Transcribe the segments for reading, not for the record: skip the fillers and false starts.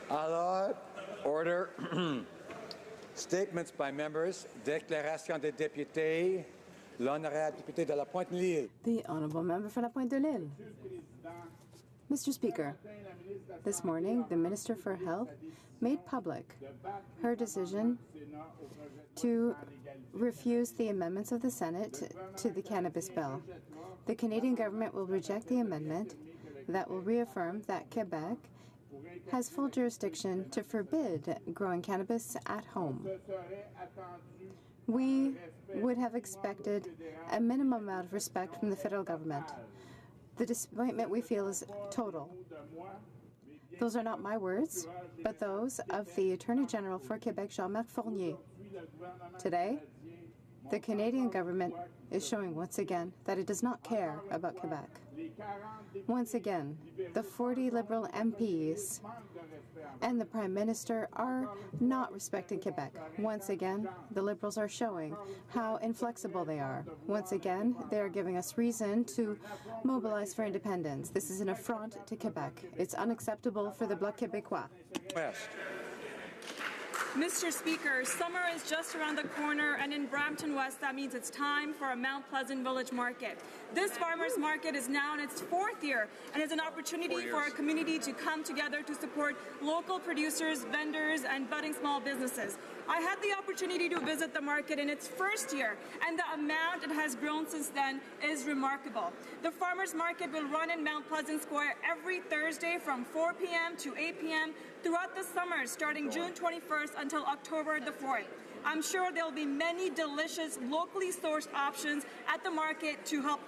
Alors, order. Statements by members. Déclaration des députés. L'honorable député de la Pointe-Noire. The honourable member for La Pointe-de-l'Île. Mr. Speaker, this morning the Minister for Health made public her decision to refuse the amendments of the Senate to the cannabis bill. The Canadian government will reject the amendment that will reaffirm that Quebec has full jurisdiction to forbid growing cannabis at home. We would have expected a minimum amount of respect from the federal government. The disappointment we feel is total. Those are not my words, but those of the Attorney General for Quebec, Jean-Marc Fournier. Today, the Canadian government is showing once again that it does not care about Quebec. Once again, the 40 Liberal MPs and the Prime Minister are not respecting Quebec. Once again, the Liberals are showing how inflexible they are. Once again, they are giving us reason to mobilize for independence. This is an affront to Quebec. It's unacceptable for the Bloc Québécois. West. Mr. Speaker, summer is just around the corner, and in Brampton West, that means it's time for a Mount Pleasant Village Market. This farmers market is now in its 4th year and is an opportunity for our community to come together to support local producers, vendors, and budding small businesses. I had the opportunity to visit the market in its 1st year, and the amount it has grown since then is remarkable. The farmers market will run in Mount Pleasant Square every Thursday from 4 p.m. to 8 p.m. throughout the summer, starting June 21st until October the 4th. I'm sure there will be many delicious, locally sourced options at the market to help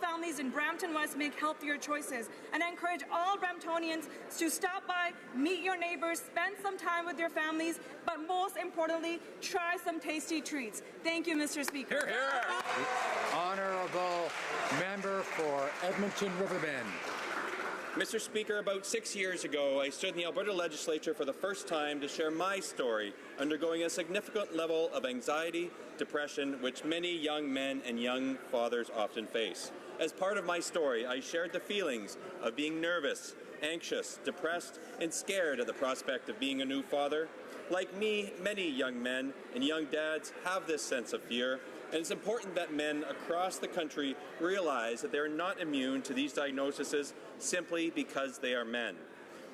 families in Brampton West make healthier choices. And I encourage all Bramptonians to stop by, meet your neighbors, spend some time with your families, but most importantly, try some tasty treats. Thank you, Mr. Speaker. Hear, hear. The honourable member for Edmonton Riverbend. Mr. Speaker, about 6 years ago, I stood in the Alberta Legislature for the first time to share my story, undergoing a significant level of anxiety, depression, which many young men and young fathers often face. As part of my story, I shared the feelings of being nervous, anxious, depressed, and scared at the prospect of being a new father. Like me, many young men and young dads have this sense of fear, and it's important that men across the country realize that they are not immune to these diagnoses simply because they are men.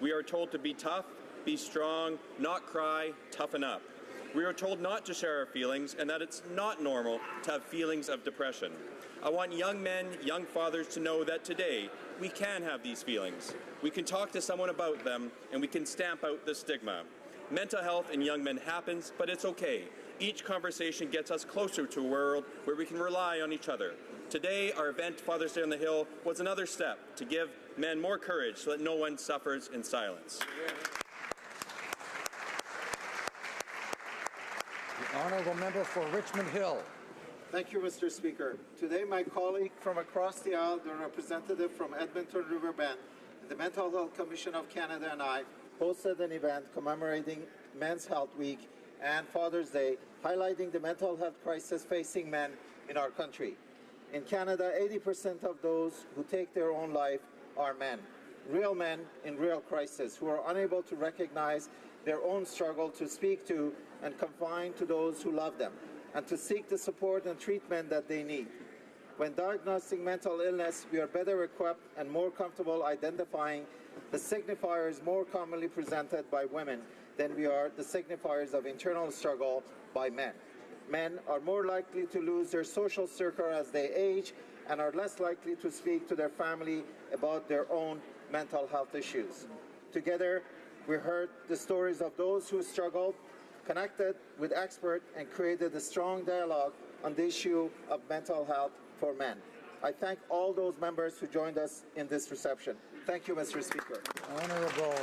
We are told to be tough, be strong, not cry, toughen up. We are told not to share our feelings and that it's not normal to have feelings of depression. I want young men, young fathers to know that today we can have these feelings. We can talk to someone about them and we can stamp out the stigma. Mental health in young men happens, but it's okay. Each conversation gets us closer to a world where we can rely on each other. Today, our event, Father's Day on the Hill, was another step to give men more courage so that no one suffers in silence. The honourable member for Richmond Hill. Thank you, Mr. Speaker. Today, my colleague from across the aisle, the representative from Edmonton Riverbend, the Mental Health Commission of Canada and I hosted an event commemorating Men's Health Week and Father's Day, highlighting the mental health crisis facing men in our country. In Canada, 80% of those who take their own life are men in real crisis, who are unable to recognize their own struggle, to speak to and confide to those who love them, and to seek the support and treatment that they need. When diagnosing mental illness, we are better equipped and more comfortable identifying the signifiers more commonly presented by women than we are the signifiers of internal struggle by men. Men are more likely to lose their social circle as they age and are less likely to speak to their family about their own mental health issues. Together, we heard the stories of those who struggled, connected with experts, and created a strong dialogue on the issue of mental health for men. I thank all those members who joined us in this reception. Thank you, Mr. Speaker. Honourable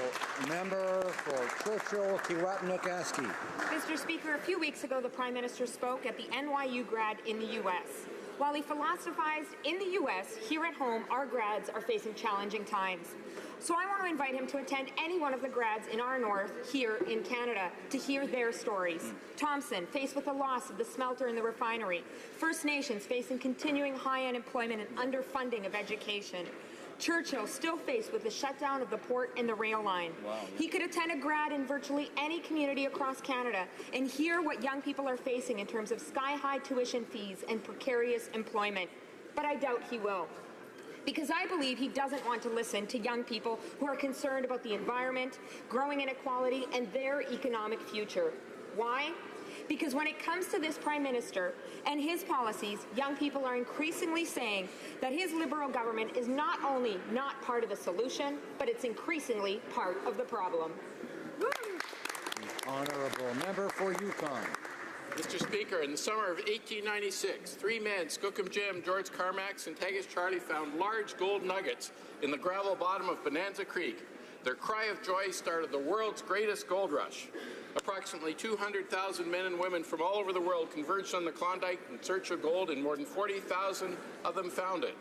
member for Churchill-Kiewatnookaski. Mr. Speaker, a few weeks ago, the Prime Minister spoke at the NYU grad in the U.S. While he philosophized in the U.S., here at home, our grads are facing challenging times. So I want to invite him to attend any one of the grads in our north here in Canada to hear their stories. Thompson, faced with the loss of the smelter and the refinery. First Nations facing continuing high unemployment and underfunding of education. Churchill still faced with the shutdown of the port and the rail line. Wow. He could attend a grad in virtually any community across Canada and hear what young people are facing in terms of sky-high tuition fees and precarious employment. But I doubt he will. Because I believe he doesn't want to listen to young people who are concerned about the environment, growing inequality, and their economic future. Why? Because when it comes to this Prime Minister and his policies, young people are increasingly saying that his Liberal government is not only not part of the solution, but it's increasingly part of the problem. The honourable member for Yukon. Mr. Speaker, in the summer of 1896, three men, Skookum Jim, George Carmax, and Tegas Charlie, found large gold nuggets in the gravel bottom of Bonanza Creek. Their cry of joy started the world's greatest gold rush. Approximately 200,000 men and women from all over the world converged on the Klondike in search of gold, and more than 40,000 of them found it.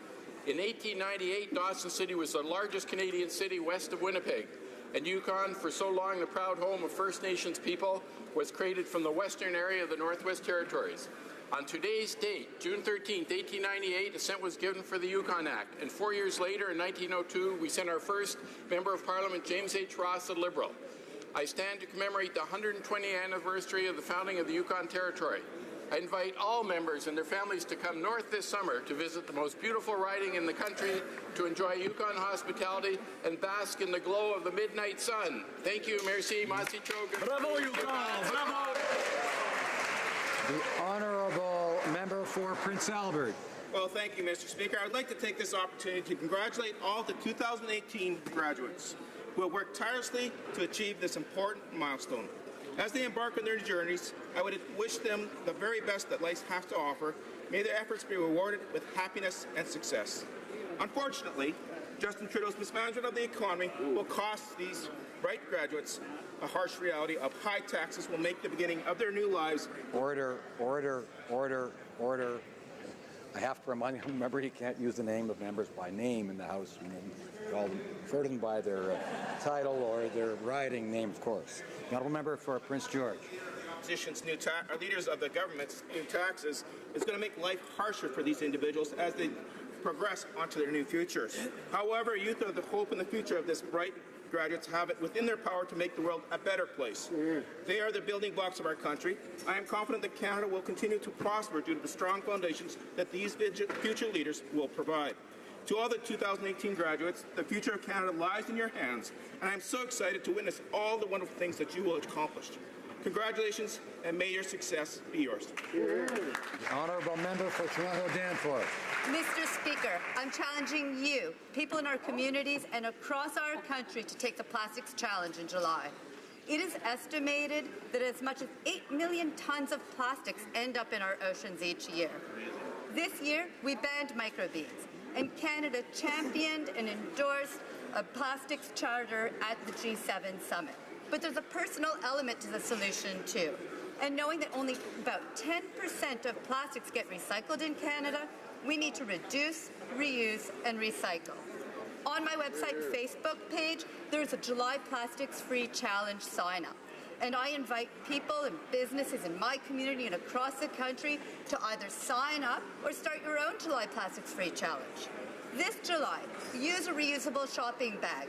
In 1898, Dawson City was the largest Canadian city west of Winnipeg, and Yukon, for so long the proud home of First Nations people, was created from the western area of the Northwest Territories. On today's date, June 13, 1898, assent was given for the Yukon Act, and 4 years later, in 1902, we sent our first Member of Parliament, James H. Ross, a Liberal. I stand to commemorate the 120th anniversary of the founding of the Yukon Territory. I invite all members and their families to come north this summer to visit the most beautiful riding in the country, to enjoy Yukon hospitality, and bask in the glow of the midnight sun. Thank you, merci, Masi Chogan. Bravo, Yukon! Bravo! The honourable member for Prince Albert. Well, thank you, Mr. Speaker. I would like to take this opportunity to congratulate all the 2018 graduates who have worked tirelessly to achieve this important milestone. As they embark on their journeys, I would wish them the very best that life has to offer. May their efforts be rewarded with happiness and success. Unfortunately, Justin Trudeau's mismanagement of the economy will cost these bright graduates a harsh reality of high taxes will make the beginning of their new lives. Order, order, order, order. I have to remind you, remember, he can't use the name of members by name in the House. I'll refer to them by their title or their riding name, of course. The honourable member for Prince George. Politicians, leaders of the government's new taxes is going to make life harsher for these individuals as they progress onto their new futures. However, youth are the hope and the future of this bright graduates have it within their power to make the world a better place. They are the building blocks of our country. I am confident that Canada will continue to prosper due to the strong foundations that these future leaders will provide. To all the 2018 graduates, the future of Canada lies in your hands, and I am so excited to witness all the wonderful things that you will accomplish. Congratulations, and may your success be yours. The honourable member for Toronto Danforth. Mr. Speaker, I'm challenging you, people in our communities and across our country, to take the plastics challenge in July. It is estimated that as much as 8 million tons of plastics end up in our oceans each year. This year, we banned microbeads, and Canada championed and endorsed a plastics charter at the G7 summit. But there's a personal element to the solution too. And knowing that only about 10% of plastics get recycled in Canada, we need to reduce, reuse, and recycle. On my website Facebook page, there's a July Plastics Free Challenge sign-up. And I invite people and businesses in my community and across the country to either sign up or start your own July Plastics Free Challenge. This July, use a reusable shopping bag,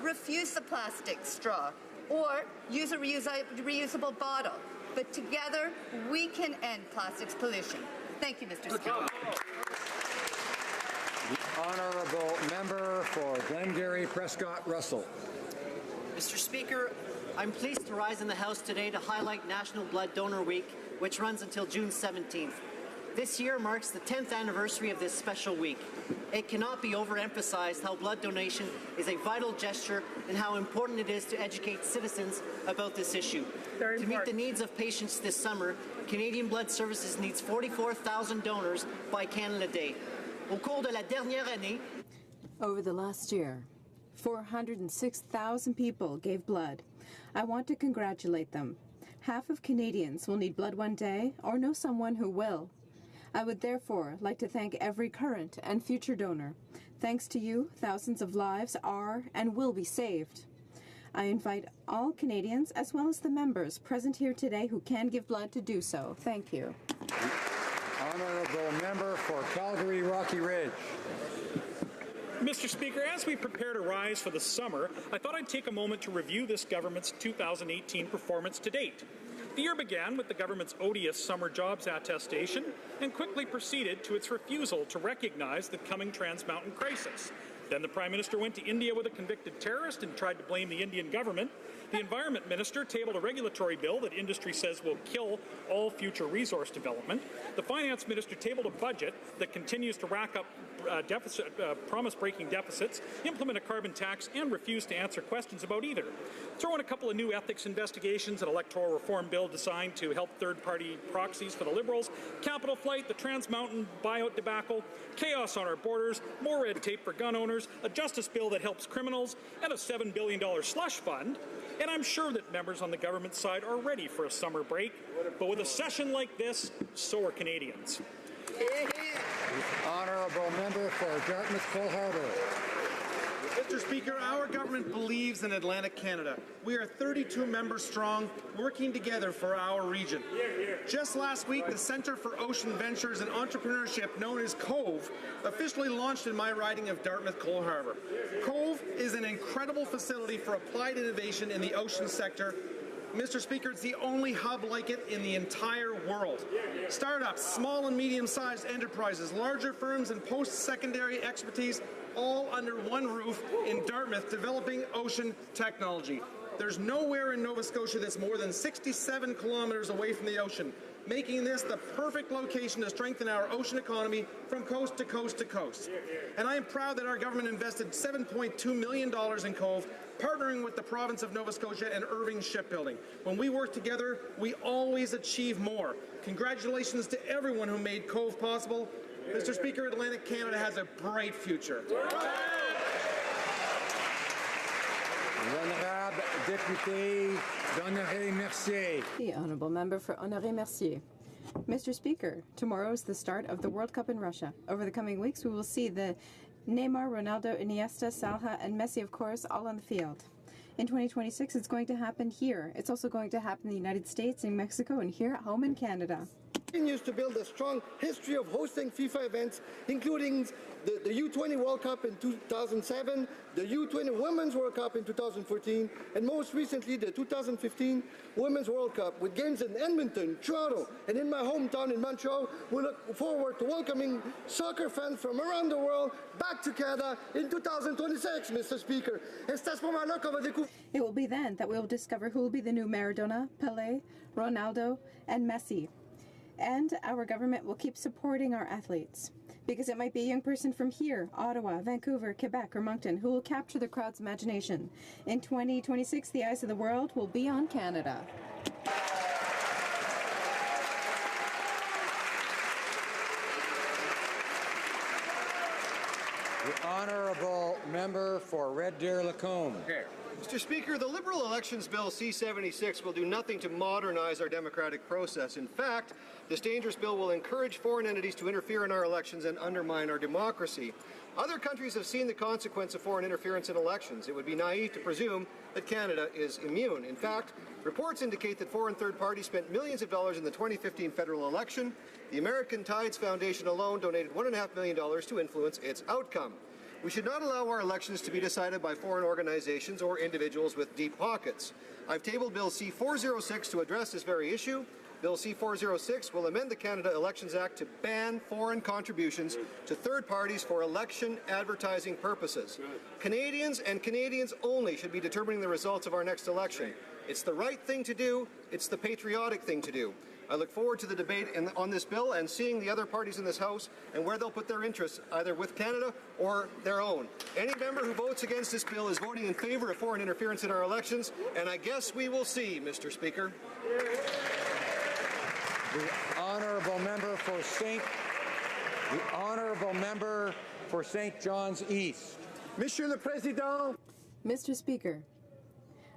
refuse the plastic straw, or use a reusable bottle. But together, we can end plastics pollution. Thank you, Mr. Speaker. The honourable member for Glengarry Prescott Russell. Mr. Speaker, I'm pleased to rise in the House today to highlight National Blood Donor Week, which runs until June 17th. This year marks the 10th anniversary of this special week. It cannot be overemphasized how blood donation is a vital gesture and how important it is to educate citizens about this issue. To meet the needs of patients this summer, Canadian Blood Services needs 44,000 donors by Canada Day. Au cours de la dernière année, over the last year, 406,000 people gave blood. I want to congratulate them. Half of Canadians will need blood one day or know someone who will. I would therefore like to thank every current and future donor. Thanks to you, thousands of lives are and will be saved. I invite all Canadians, as well as the members present here today who can give blood, to do so. Thank you. Honourable Member for Calgary Rocky Ridge. Mr. Speaker, as we prepare to rise for the summer, I thought I'd take a moment to review this government's 2018 performance to date. The year began with the government's odious summer jobs attestation and quickly proceeded to its refusal to recognize the coming Trans Mountain crisis. Then the Prime Minister went to India with a convicted terrorist and tried to blame the Indian government. The Environment Minister tabled a regulatory bill that industry says will kill all future resource development. The Finance Minister tabled a budget that continues to rack up promise-breaking deficits, implement a carbon tax, and refuse to answer questions about either. Throw in a couple of new ethics investigations, an electoral reform bill designed to help third-party proxies for the Liberals, capital flight, the Trans Mountain buyout debacle, chaos on our borders, more red tape for gun owners, a justice bill that helps criminals, and a $7 billion slush fund. And I'm sure that members on the government side are ready for a summer break, but with a session like this, so are Canadians. The Honourable Member for Dartmouth-Cole Harbour. Mr. Speaker, our government believes in Atlantic Canada. We are 32 members strong, working together for our region. Just last week, the Centre for Ocean Ventures and Entrepreneurship, known as COVE, officially launched in my riding of Dartmouth-Cole Harbour. COVE is an incredible facility for applied innovation in the ocean sector. Mr. Speaker, it's the only hub like it in the entire world. Startups, small and medium-sized enterprises, larger firms, and post-secondary expertise, all under one roof in Dartmouth, developing ocean technology. There's nowhere in Nova Scotia that's more than 67 kilometers away from the ocean, making this the perfect location to strengthen our ocean economy from coast to coast to coast. And I am proud that our government invested $7.2 million in COVE, partnering with the province of Nova Scotia and Irving Shipbuilding. When we work together, we always achieve more. Congratulations to everyone who made COVE possible. Mr. Speaker, Atlantic Canada has a bright future. L'honorable député d'Honoré-Mercier. The Honourable Member for Honoré-Mercier. Mr. Speaker, tomorrow is the start of the World Cup in Russia. Over the coming weeks, we will see the Neymar, Ronaldo, Iniesta, Salha, and Messi, of course, all on the field. In 2026, it's going to happen here. It's also going to happen in the United States, in Mexico, and here at home in Canada. Continues to build a strong history of hosting FIFA events, including the U20 World Cup in 2007, the U20 Women's World Cup in 2014, and most recently the 2015 Women's World Cup, with games in Edmonton, Toronto, and in my hometown in Montreal. We look forward to welcoming soccer fans from around the world back to Canada in 2026, Mr. Speaker. It will be then that we will discover who will be the new Maradona, Pelé, Ronaldo, and Messi. And our government will keep supporting our athletes, because it might be a young person from here, Ottawa, Vancouver, Quebec, or Moncton, who will capture the crowd's imagination. In 2026, the eyes of the world will be on Canada. The Honourable Member for Red Deer-Lacombe. Okay. Mr. Speaker, the Liberal Elections Bill C-76 will do nothing to modernize our democratic process. In fact, this dangerous bill will encourage foreign entities to interfere in our elections and undermine our democracy. Other countries have seen the consequence of foreign interference in elections. It would be naive to presume that Canada is immune. In fact, reports indicate that foreign third parties spent millions of dollars in the 2015 federal election. The American Tides Foundation alone donated $1.5 million to influence its outcome. We should not allow our elections to be decided by foreign organizations or individuals with deep pockets. I've tabled Bill C-406 to address this very issue. Bill C-406 will amend the Canada Elections Act to ban foreign contributions to third parties for election advertising purposes. Canadians and Canadians only should be determining the results of our next election. It's the right thing to do. It's the patriotic thing to do. I look forward to the debate on this bill and seeing the other parties in this House and where they'll put their interests, either with Canada or their own. Any member who votes against this bill is voting in favour of foreign interference in our elections, and I guess we will see, Mr. Speaker. The Honourable Member for St. John's East. Monsieur le Président. Mr. Speaker,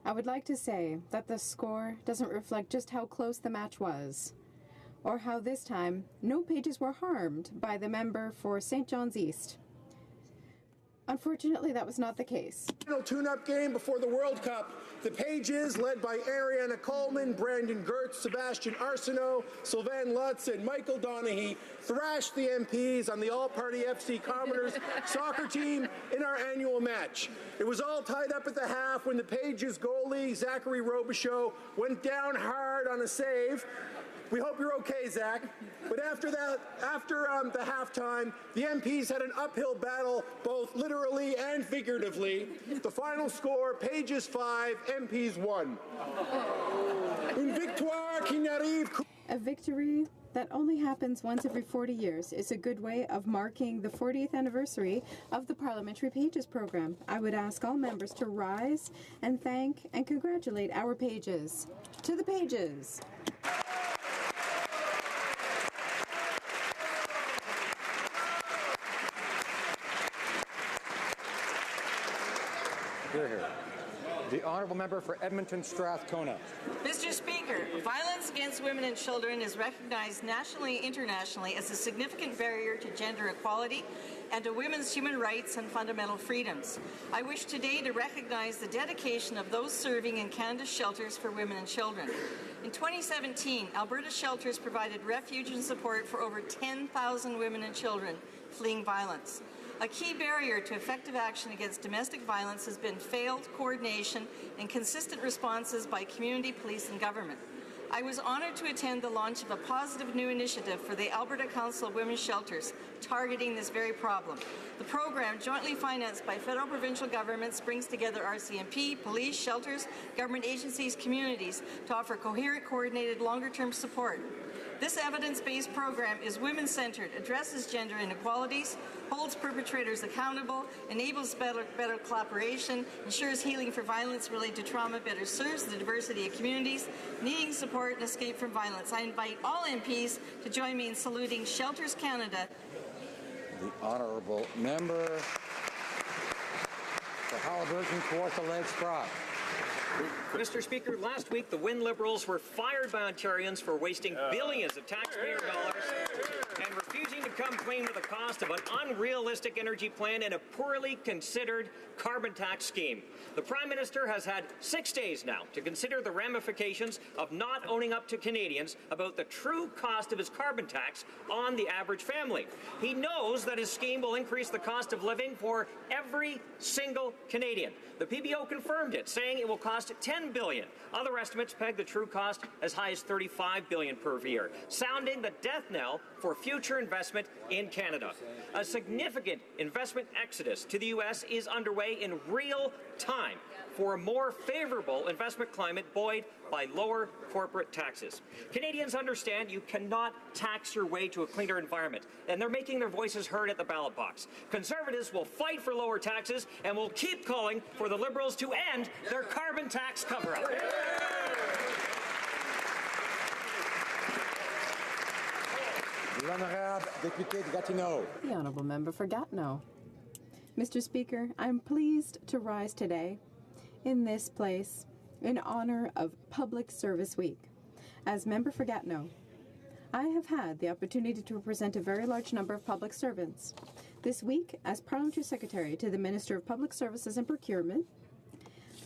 I would like to say that the score doesn't reflect just how close the match was. or how this time no pages were harmed by the member for St. John's East. Unfortunately, that was not the case. Tune-up game before the World Cup. The Pages, led by Ariana Coleman, Brandon Gertz, Sebastian Arsenault, Sylvain Lutz, and Michael Donaghy, thrashed the MPs on the all-party FC Commoners soccer team in our annual match. It was all tied up at the half when the Pages goalie, Zachary Robichaud, went down hard on a save. We hope you're okay, Zach. But after the halftime, the MPs had an uphill battle, both literally and figuratively. The final score, Pages 5, MPs 1. Une victoire qui n'arrive. A victory that only happens once every 40 years is a good way of marking the 40th anniversary of the Parliamentary Pages program. I would ask all members to rise and thank and congratulate our pages. To the pages! Here. The Honourable Member for Edmonton Strathcona. Mr. Speaker, violence against women and children is recognized nationally and internationally as a significant barrier to gender equality and to women's human rights and fundamental freedoms. I wish today to recognize the dedication of those serving in Canada's shelters for women and children. In 2017, Alberta shelters provided refuge and support for over 10,000 women and children fleeing violence. A key barrier to effective action against domestic violence has been failed coordination and consistent responses by community, police, and government. I was honoured to attend the launch of a positive new initiative for the Alberta Council of Women's Shelters targeting this very problem. The program, jointly financed by federal provincial governments, brings together RCMP, police, shelters, government agencies, communities to offer coherent, coordinated, longer-term support. This evidence-based program is women-centered, addresses gender inequalities, holds perpetrators accountable, enables better collaboration, ensures healing for violence related to trauma, better serves the diversity of communities needing support and escape from violence. I invite all MPs to join me in saluting Shelters Canada. The Honourable Member for Haliburton, Kawartha Lakes, Brock. Mr. Speaker, last week the Wynne Liberals were fired by Ontarians for wasting billions of taxpayer dollars and refusing to come clean with the cost of an unrealistic energy plan and a poorly considered carbon tax scheme. The Prime Minister has had 6 days now to consider the ramifications of not owning up to Canadians about the true cost of his carbon tax on the average family. He knows that his scheme will increase the cost of living for every single Canadian. The PBO confirmed it, saying it will cost $10 billion. Other estimates peg the true cost as high as $35 billion per year, sounding the death knell for future investment in Canada. A significant investment exodus to the U.S. is underway in real time for a more favorable investment climate buoyed by lower corporate taxes. Canadians understand you cannot tax your way to a cleaner environment, and they're making their voices heard at the ballot box. Conservatives will fight for lower taxes and will keep calling for the Liberals to end their carbon tax cover-up. L'Honorable Député de Gatineau. The Honourable Member for Gatineau. Mr. Speaker, I'm pleased to rise today in this place in honor of Public Service Week. As Member for Gatineau, I have had the opportunity to represent a very large number of public servants. This week, as Parliamentary Secretary to the Minister of Public Services and Procurement,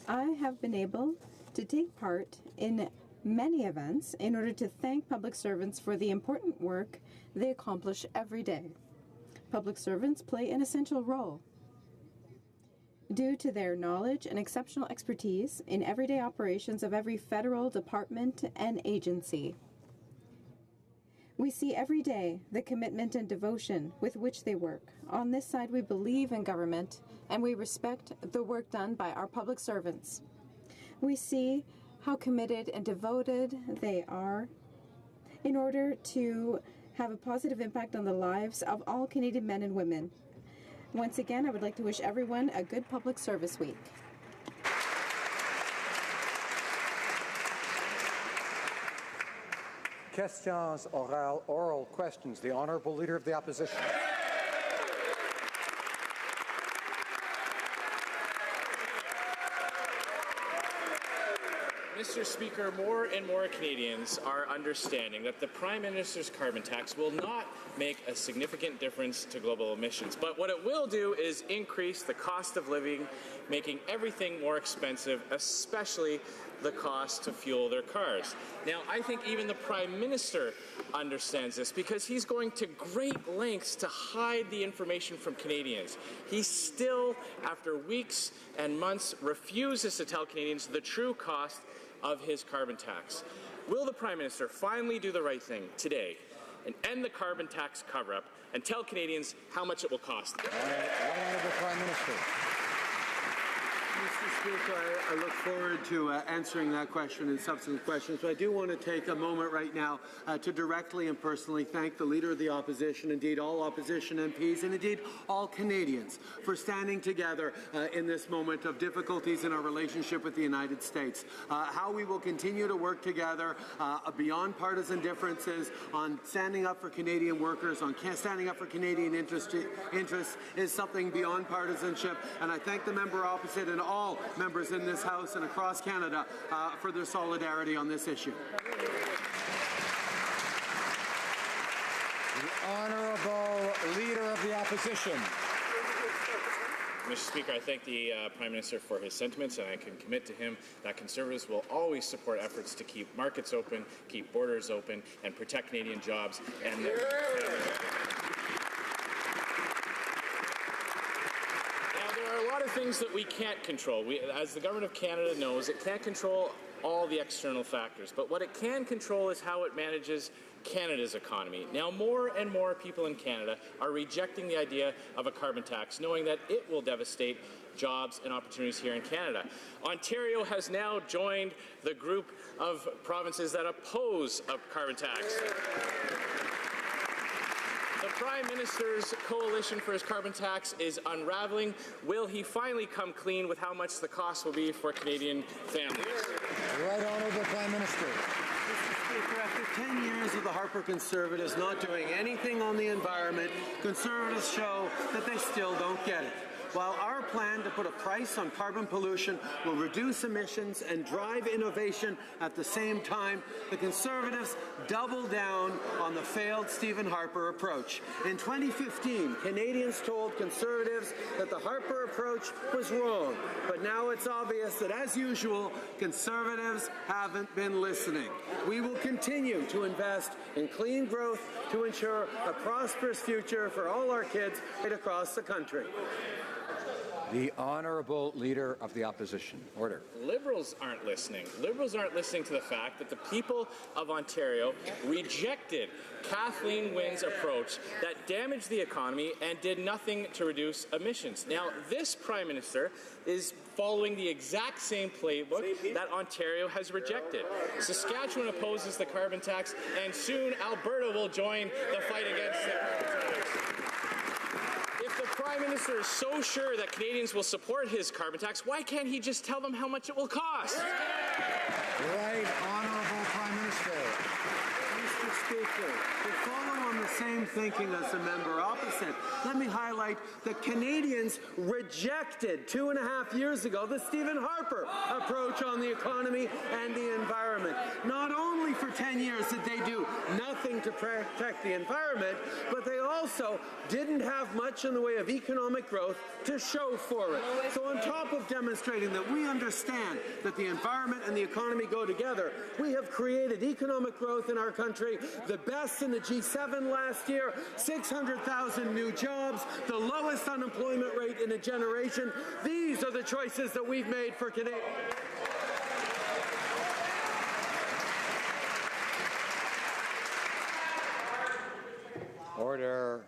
I have been able to take part in many events in order to thank public servants for the important work they accomplish every day. Public servants play an essential role due to their knowledge and exceptional expertise in everyday operations of every federal department and agency. We see every day the commitment and devotion with which they work. On this side, we believe in government and we respect the work done by our public servants. We see how committed and devoted they are in order to have a positive impact on the lives of all Canadian men and women. Once again, I would like to wish everyone a good Public Service Week. Questions orales, oral questions. The Honourable Leader of the Opposition. Mr. Speaker, more and more Canadians are understanding that the Prime Minister's carbon tax will not make a significant difference to global emissions. But what it will do is increase the cost of living, making everything more expensive, especially the cost to fuel their cars. Now, I think even the Prime Minister understands this because he's going to great lengths to hide the information from Canadians. He still, after weeks and months, refuses to tell Canadians the true cost of his carbon tax. Will the Prime Minister finally do the right thing today and end the carbon tax cover-up and tell Canadians how much it will cost them? Honourable Prime Minister. Mr. Speaker, I look forward to answering that question and subsequent questions, but I do want to take a moment right now to directly and personally thank the Leader of the Opposition, indeed all Opposition MPs, and indeed all Canadians for standing together in this moment of difficulties in our relationship with the United States. How we will continue to work together beyond partisan differences on standing up for Canadian workers, on standing up for Canadian interests is something beyond partisanship, and I thank the member opposite and all members in this House and across Canada for their solidarity on this issue. The Honourable Leader of the Opposition. Mr. Speaker, I thank the Prime Minister for his sentiments, and I can commit to him that Conservatives will always support efforts to keep markets open, keep borders open, and protect Canadian jobs and their a lot of things that we can't control. As the Government of Canada knows, it can't control all the external factors, but what it can control is how it manages Canada's economy. Now, more and more people in Canada are rejecting the idea of a carbon tax, knowing that it will devastate jobs and opportunities here in Canada. Ontario has now joined the group of provinces that oppose a carbon tax. The Prime Minister's coalition for his carbon tax is unraveling. Will he finally come clean with how much the cost will be for Canadian families? Right Honourable Prime Minister. Mr. Speaker, after 10 years of the Harper Conservatives not doing anything on the environment, Conservatives show that they still don't get it. While our plan to put a price on carbon pollution will reduce emissions and drive innovation at the same time, the Conservatives double down on the failed Stephen Harper approach. In 2015, Canadians told Conservatives that the Harper approach was wrong, but now it's obvious that, as usual, Conservatives haven't been listening. We will continue to invest in clean growth to ensure a prosperous future for all our kids right across the country. The Honourable Leader of the Opposition. Order. Liberals aren't listening. Liberals aren't listening to the fact that the people of Ontario rejected Kathleen Wynne's approach that damaged the economy and did nothing to reduce emissions. Now, this Prime Minister is following the exact same playbook that Ontario has rejected. Saskatchewan opposes the carbon tax, and soon Alberta will join the fight against it. If the Prime Minister is so sure that Canadians will support his carbon tax, why can't he just tell them how much it will cost? Right Honourable Prime Minister. Mr. Speaker, to follow on the same thinking as the member opposite, let me highlight that Canadians rejected 2.5 years ago the Stephen Harper approach on the economy and the environment. Not only for 10 years did they do nothing to protect the environment, but they also didn't have much in the way of economic growth to show for it. So on top of demonstrating that we understand that the environment and the economy go together, we have created economic growth in our country, the best in the G7 last year, 600,000 new jobs, the lowest unemployment rate in a generation. These are the choices that we've made for Canadians. Order.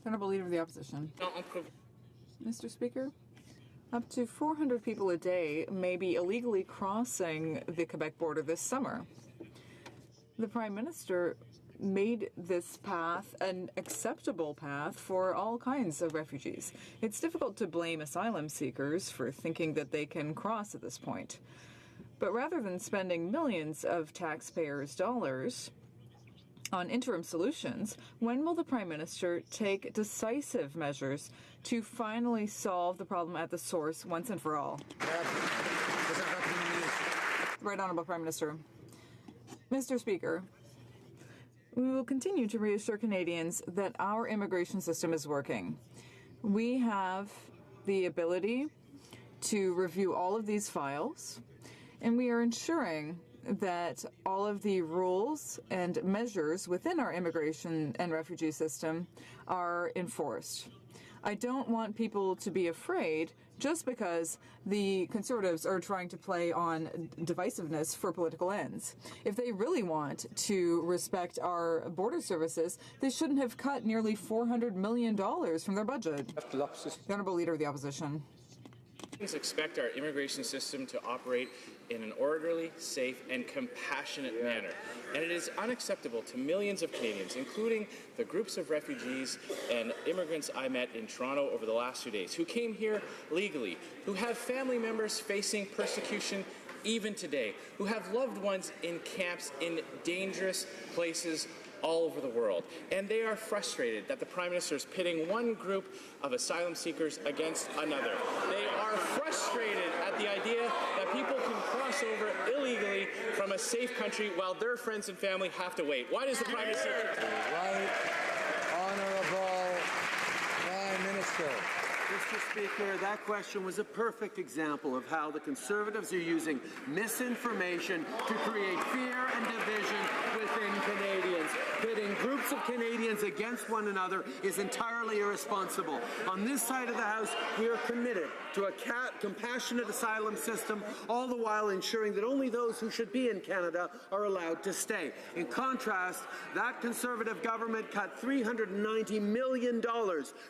Honourable Leader of the Opposition. Mr. Speaker, up to 400 people a day may be illegally crossing the Quebec border this summer. The Prime Minister made this path an acceptable path for all kinds of refugees. It's difficult to blame asylum seekers for thinking that they can cross at this point. But rather than spending millions of taxpayers' dollars on interim solutions, when will the Prime Minister take decisive measures to finally solve the problem at the source once and for all? Right Honourable Prime Minister. Mr. Speaker, we will continue to reassure Canadians that our immigration system is working. We have the ability to review all of these files, and we are ensuring that all of the rules and measures within our immigration and refugee system are enforced. I don't want people to be afraid just because the Conservatives are trying to play on divisiveness for political ends. If they really want to respect our border services, they shouldn't have cut nearly $400 million from their budget. The Honourable Leader of the Opposition. Canadians expect our immigration system to operate in an orderly, safe, and compassionate manner. And it is unacceptable to millions of Canadians, including the groups of refugees and immigrants I met in Toronto over the last few days, who came here legally, who have family members facing persecution even today, who have loved ones in camps in dangerous places all over the world. And they are frustrated that the Prime Minister is pitting one group of asylum seekers against another. They are frustrated at the idea that people can cross over illegally from a safe country while their friends and family have to wait. Why does the Prime Minister... Right Honourable Prime Minister. Mr. Speaker, that question was a perfect example of how the Conservatives are using misinformation to create fear and division within Canadians. Pitting groups of Canadians against one another is entirely irresponsible. On this side of the House, we are committed to a compassionate asylum system, all the while ensuring that only those who should be in Canada are allowed to stay. In contrast, that Conservative government cut $390 million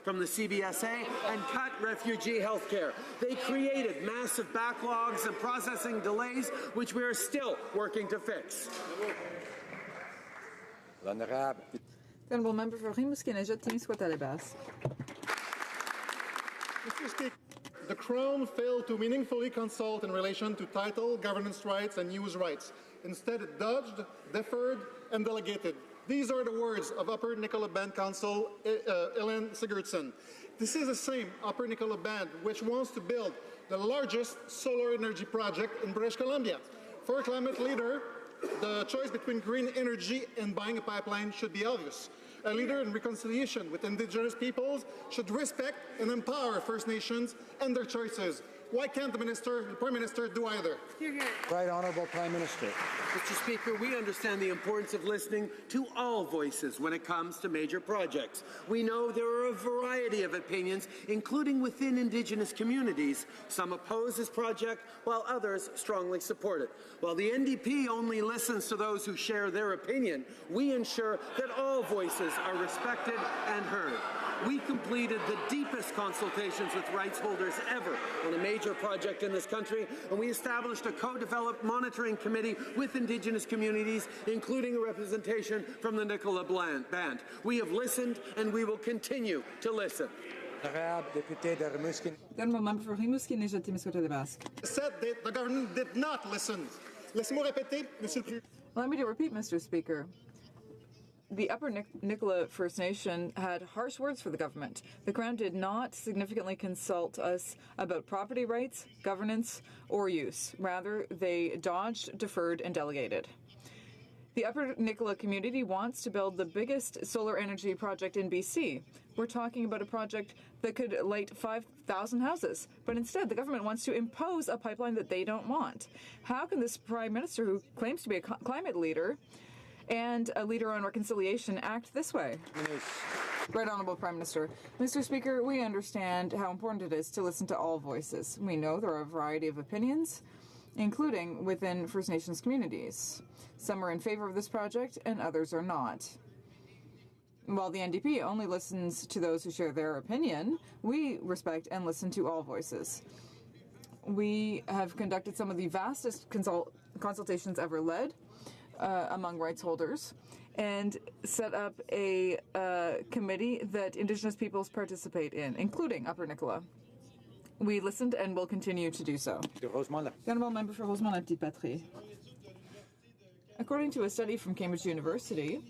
from the CBSA and cut refugee health care. They created massive backlogs and processing delays, which we are still working to fix. The Honourable Member for Rimouski-Nejet, Témiscouata-Lébasse. Mr. Speaker, the Crown failed to meaningfully consult in relation to title, governance rights, and use rights. Instead, it dodged, deferred, and delegated. These are the words of Upper Nicola Band Council Ellen Sigurdsson. This is the same Upper Nicola Band which wants to build the largest solar energy project in British Columbia. For a climate leader, the choice between green energy and buying a pipeline should be obvious. A leader in reconciliation with Indigenous peoples should respect and empower First Nations and their choices. Why can't the Prime Minister do either? Right Honourable Prime Minister. Mr. Speaker, we understand the importance of listening to all voices when it comes to major projects. We know there are a variety of opinions, including within Indigenous communities. Some oppose this project, while others strongly support it. While the NDP only listens to those who share their opinion, we ensure that all voices are respected and heard. We completed the deepest consultations with rights holders ever on a major project in this country, and we established a co-developed monitoring committee with Indigenous communities, including a representation from the Nicola Band. We have listened, and we will continue to listen. Said the government did not listen. Laissez-moi répéter, Monsieur le Président. Allow me to repeat, Mr. Speaker. The Upper Nicola First Nation had harsh words for the government. The Crown did not significantly consult us about property rights, governance, or use. Rather, they dodged, deferred, and delegated. The Upper Nicola community wants to build the biggest solar energy project in BC. We're talking about a project that could light 5,000 houses, but instead the government wants to impose a pipeline that they don't want. How can this Prime Minister, who claims to be a climate leader and a leader on reconciliation, act this way? Right Honourable Prime Minister. Mr. Speaker, we understand how important it is to listen to all voices. We know there are a variety of opinions, including within First Nations communities. Some are in favour of this project and others are not. While the NDP only listens to those who share their opinion, we respect and listen to all voices. We have conducted some of the vastest consultations ever led among rights holders, and set up a committee that Indigenous peoples participate in, including Upper Nicola. We listened and will continue to do so. The Honourable Member for Rosemont Petite Patrie. According to a study from Cambridge University,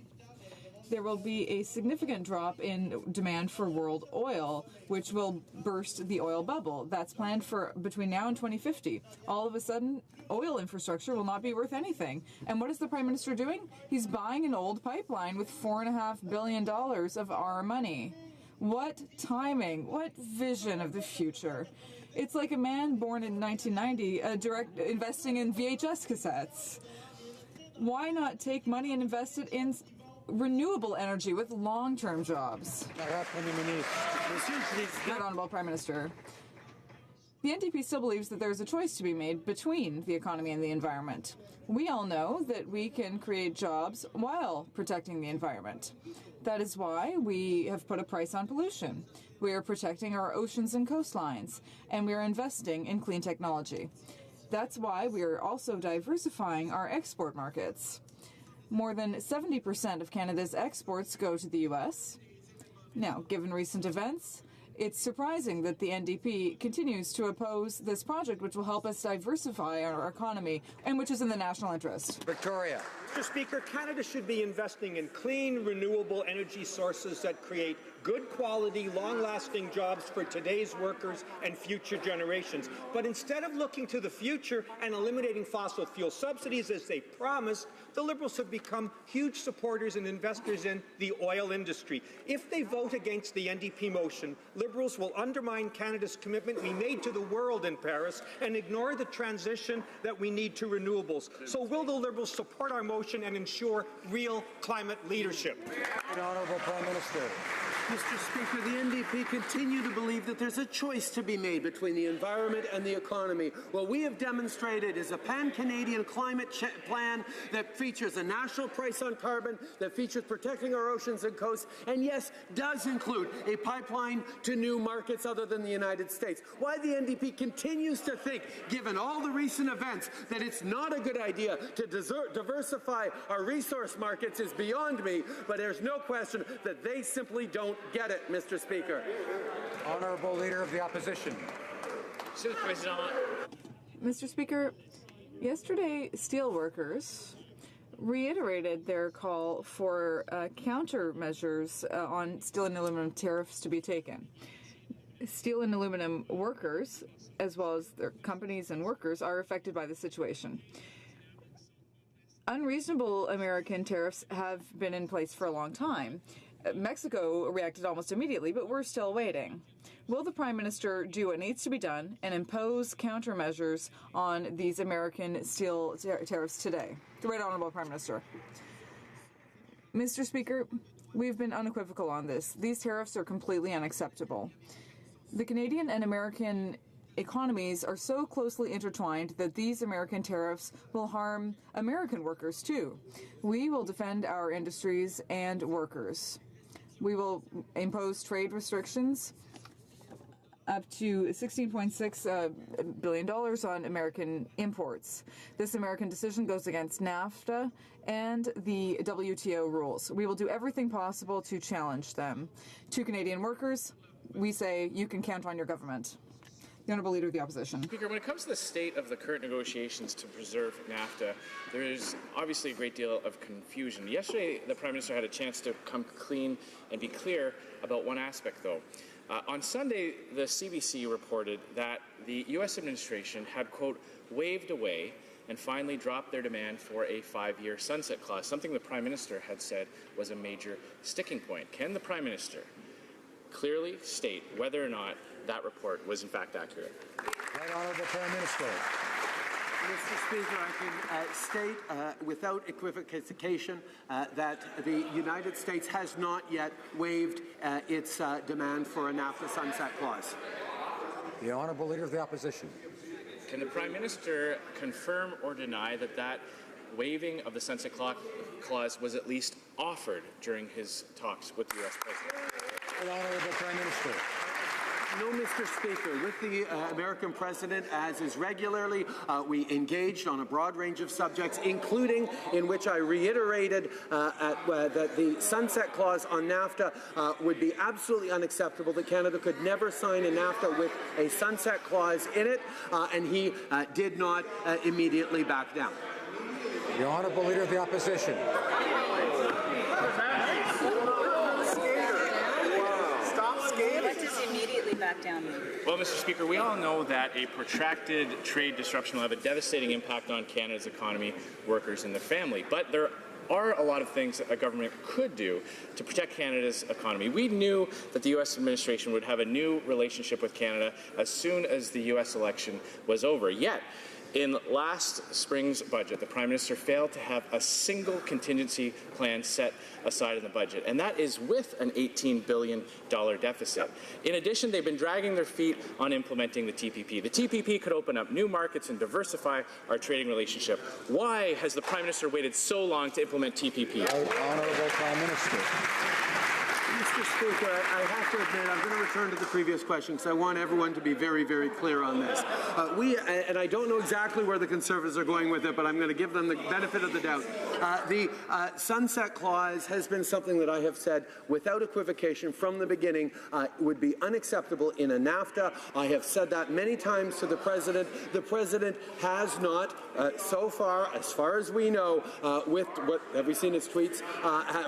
there will be a significant drop in demand for world oil, which will burst the oil bubble. That's planned for between now and 2050. All of a sudden, oil infrastructure will not be worth anything. And what is the Prime Minister doing? He's buying an old pipeline with $4.5 billion of our money. What timing, what vision of the future. It's like a man born in 1990 investing in VHS cassettes. Why not take money and invest it in renewable energy with long-term jobs? Right Honourable Prime Minister. The NDP still believes that there's a choice to be made between the economy and the environment. We all know that we can create jobs while protecting the environment. That is why we have put a price on pollution. We are protecting our oceans and coastlines, and we are investing in clean technology. That's why we are also diversifying our export markets. More than 70% of Canada's exports go to the U.S. Now, given recent events, it's surprising that the NDP continues to oppose this project, which will help us diversify our economy and which is in the national interest. Victoria. Mr. Speaker, Canada should be investing in clean, renewable energy sources that create good quality, long-lasting jobs for today's workers and future generations. But instead of looking to the future and eliminating fossil fuel subsidies as they promised, the Liberals have become huge supporters and investors in the oil industry. If they vote against the NDP motion, Liberals will undermine Canada's commitment we made to the world in Paris and ignore the transition that we need to renewables. So will the Liberals support our motion and ensure real climate leadership? Honourable Prime Minister. Mr. Speaker, the NDP continue to believe that there's a choice to be made between the environment and the economy. What we have demonstrated is a pan-Canadian climate plan that features a national price on carbon, that features protecting our oceans and coasts, and yes, does include a pipeline to new markets other than the United States. Why the NDP continues to think, given all the recent events, that it's not a good idea to diversify our resource markets is beyond me, but there's no question that they simply don't get it, Mr. Speaker. Honourable Leader of the Opposition. Mr. Speaker, yesterday steelworkers reiterated their call for countermeasures on steel and aluminum tariffs to be taken. Steel and aluminum workers, as well as their companies and workers, are affected by the situation. Unreasonable American tariffs have been in place for a long time. Mexico reacted almost immediately, but we're still waiting. Will the Prime Minister do what needs to be done and impose countermeasures on these American steel tariffs today? The Right Honourable Prime Minister. Mr. Speaker, we've been unequivocal on this. These tariffs are completely unacceptable. The Canadian and American economies are so closely intertwined that these American tariffs will harm American workers too. We will defend our industries and workers. We will impose trade restrictions up to $16.6 billion on American imports. This American decision goes against NAFTA and the WTO rules. We will do everything possible to challenge them. To Canadian workers, we say you can count on your government. The Honourable Leader of the Opposition. Speaker, when it comes to the state of the current negotiations to preserve NAFTA, there is obviously a great deal of confusion. Yesterday, the Prime Minister had a chance to come clean and be clear about one aspect, though. On Sunday, the CBC reported that the U.S. administration had, quote, waved away and finally dropped their demand for a 5-year sunset clause, something the Prime Minister had said was a major sticking point. Can the Prime Minister clearly state whether or not that report was in fact accurate? Right Honourable Prime Minister. Mr. Speaker, I can state without equivocation that the United States has not yet waived its demand for a NAFTA sunset clause. The Honourable Leader of the Opposition. Can the Prime Minister confirm or deny that that waiving of the sunset clause was at least offered during his talks with the U.S. President? The Honourable Prime Minister. No, Mr. Speaker. With the American President, as is regularly, we engaged on a broad range of subjects, including in which I reiterated that the sunset clause on NAFTA would be absolutely unacceptable, that Canada could never sign a NAFTA with a sunset clause in it, and he did not immediately back down. The Honourable Leader of the Opposition. Well, Mr. Speaker, we all know that a protracted trade disruption will have a devastating impact on Canada's economy, workers, and their family. But there are a lot of things that a government could do to protect Canada's economy. We knew that the U.S. administration would have a new relationship with Canada as soon as the U.S. election was over. Yet, in last spring's budget, the Prime Minister failed to have a single contingency plan set aside in the budget, and that is with an $18 billion deficit. In addition, they've been dragging their feet on implementing the TPP. The TPP could open up new markets and diversify our trading relationship. Why has the Prime Minister waited so long to implement TPP? Honourable Prime Minister. Mr. Speaker, I have to admit, I'm going to return to the previous question because I want everyone to be very, very clear on this. And I don't know exactly where the Conservatives are going with it, but I'm going to give them the benefit of the doubt. The sunset clause has been something that I have said without equivocation from the beginning would be unacceptable in a NAFTA. I have said that many times to the President. The President has not, so far as we know, with what have we seen his tweets,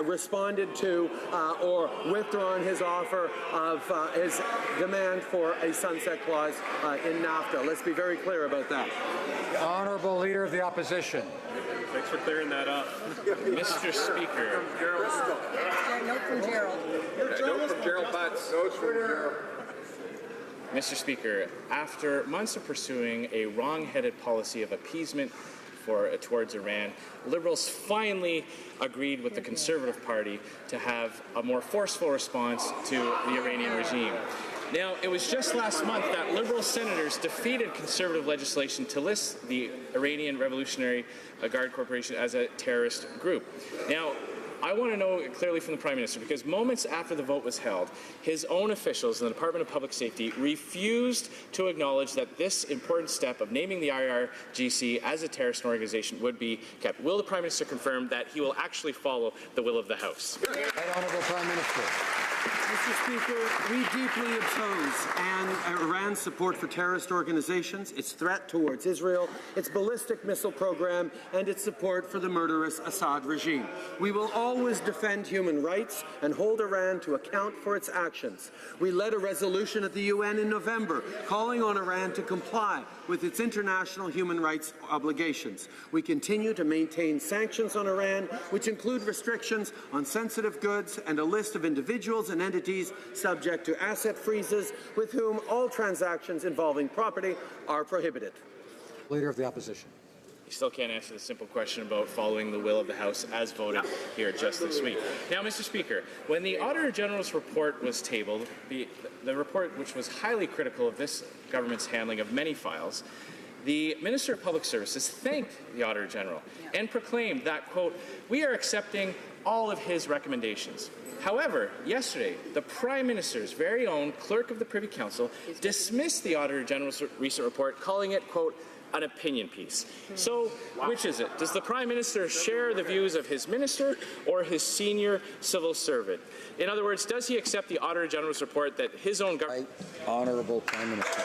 responded to or withdrawn his offer of his demand for a sunset clause in NAFTA. Let's be very clear about that. The Honourable Leader of the Opposition. Thanks for clearing that up. Mr. Speaker. Note from Gerald. Note from Gerald Butts. Note from Gerald. Mr. Speaker, after months of pursuing a wrong-headed policy of appeasement towards Iran, Liberals finally agreed with the Conservative Party to have a more forceful response to the Iranian regime. Now, it was just last month that Liberal senators defeated Conservative legislation to list the Iranian Revolutionary Guard Corporation as a terrorist group. Now, I want to know clearly from the Prime Minister, because moments after the vote was held, his own officials in the Department of Public Safety refused to acknowledge that this important step of naming the IRGC as a terrorist organization would be kept. Will the Prime Minister confirm that he will actually follow the will of the House? Right, Honourable Prime Minister. Mr. Speaker, we deeply oppose Iran's support for terrorist organizations, its threat towards Israel, its ballistic missile program, and its support for the murderous Assad regime. We will always defend human rights and hold Iran to account for its actions. We led a resolution at the UN in November calling on Iran to comply with its international human rights obligations. We continue to maintain sanctions on Iran, which include restrictions on sensitive goods and a list of individuals and entities subject to asset freezes with whom all transactions involving property are prohibited. Leader of the Opposition. You still can't answer the simple question about following the will of the House as voted here just this week. Now, Mr. Speaker, when the Auditor General's report was tabled, the report which was highly critical of this government's handling of many files, the Minister of Public Services thanked the Auditor General and proclaimed that, quote, "We are accepting all of his recommendations." However, yesterday, the Prime Minister's very own Clerk of the Privy Council dismissed the Auditor General's recent report, calling it, quote, "an opinion piece." So, which is it? Does the Prime Minister share the views of his minister or his senior civil servant? In other words, does he accept the Auditor General's report that his own government... Honourable Prime Minister.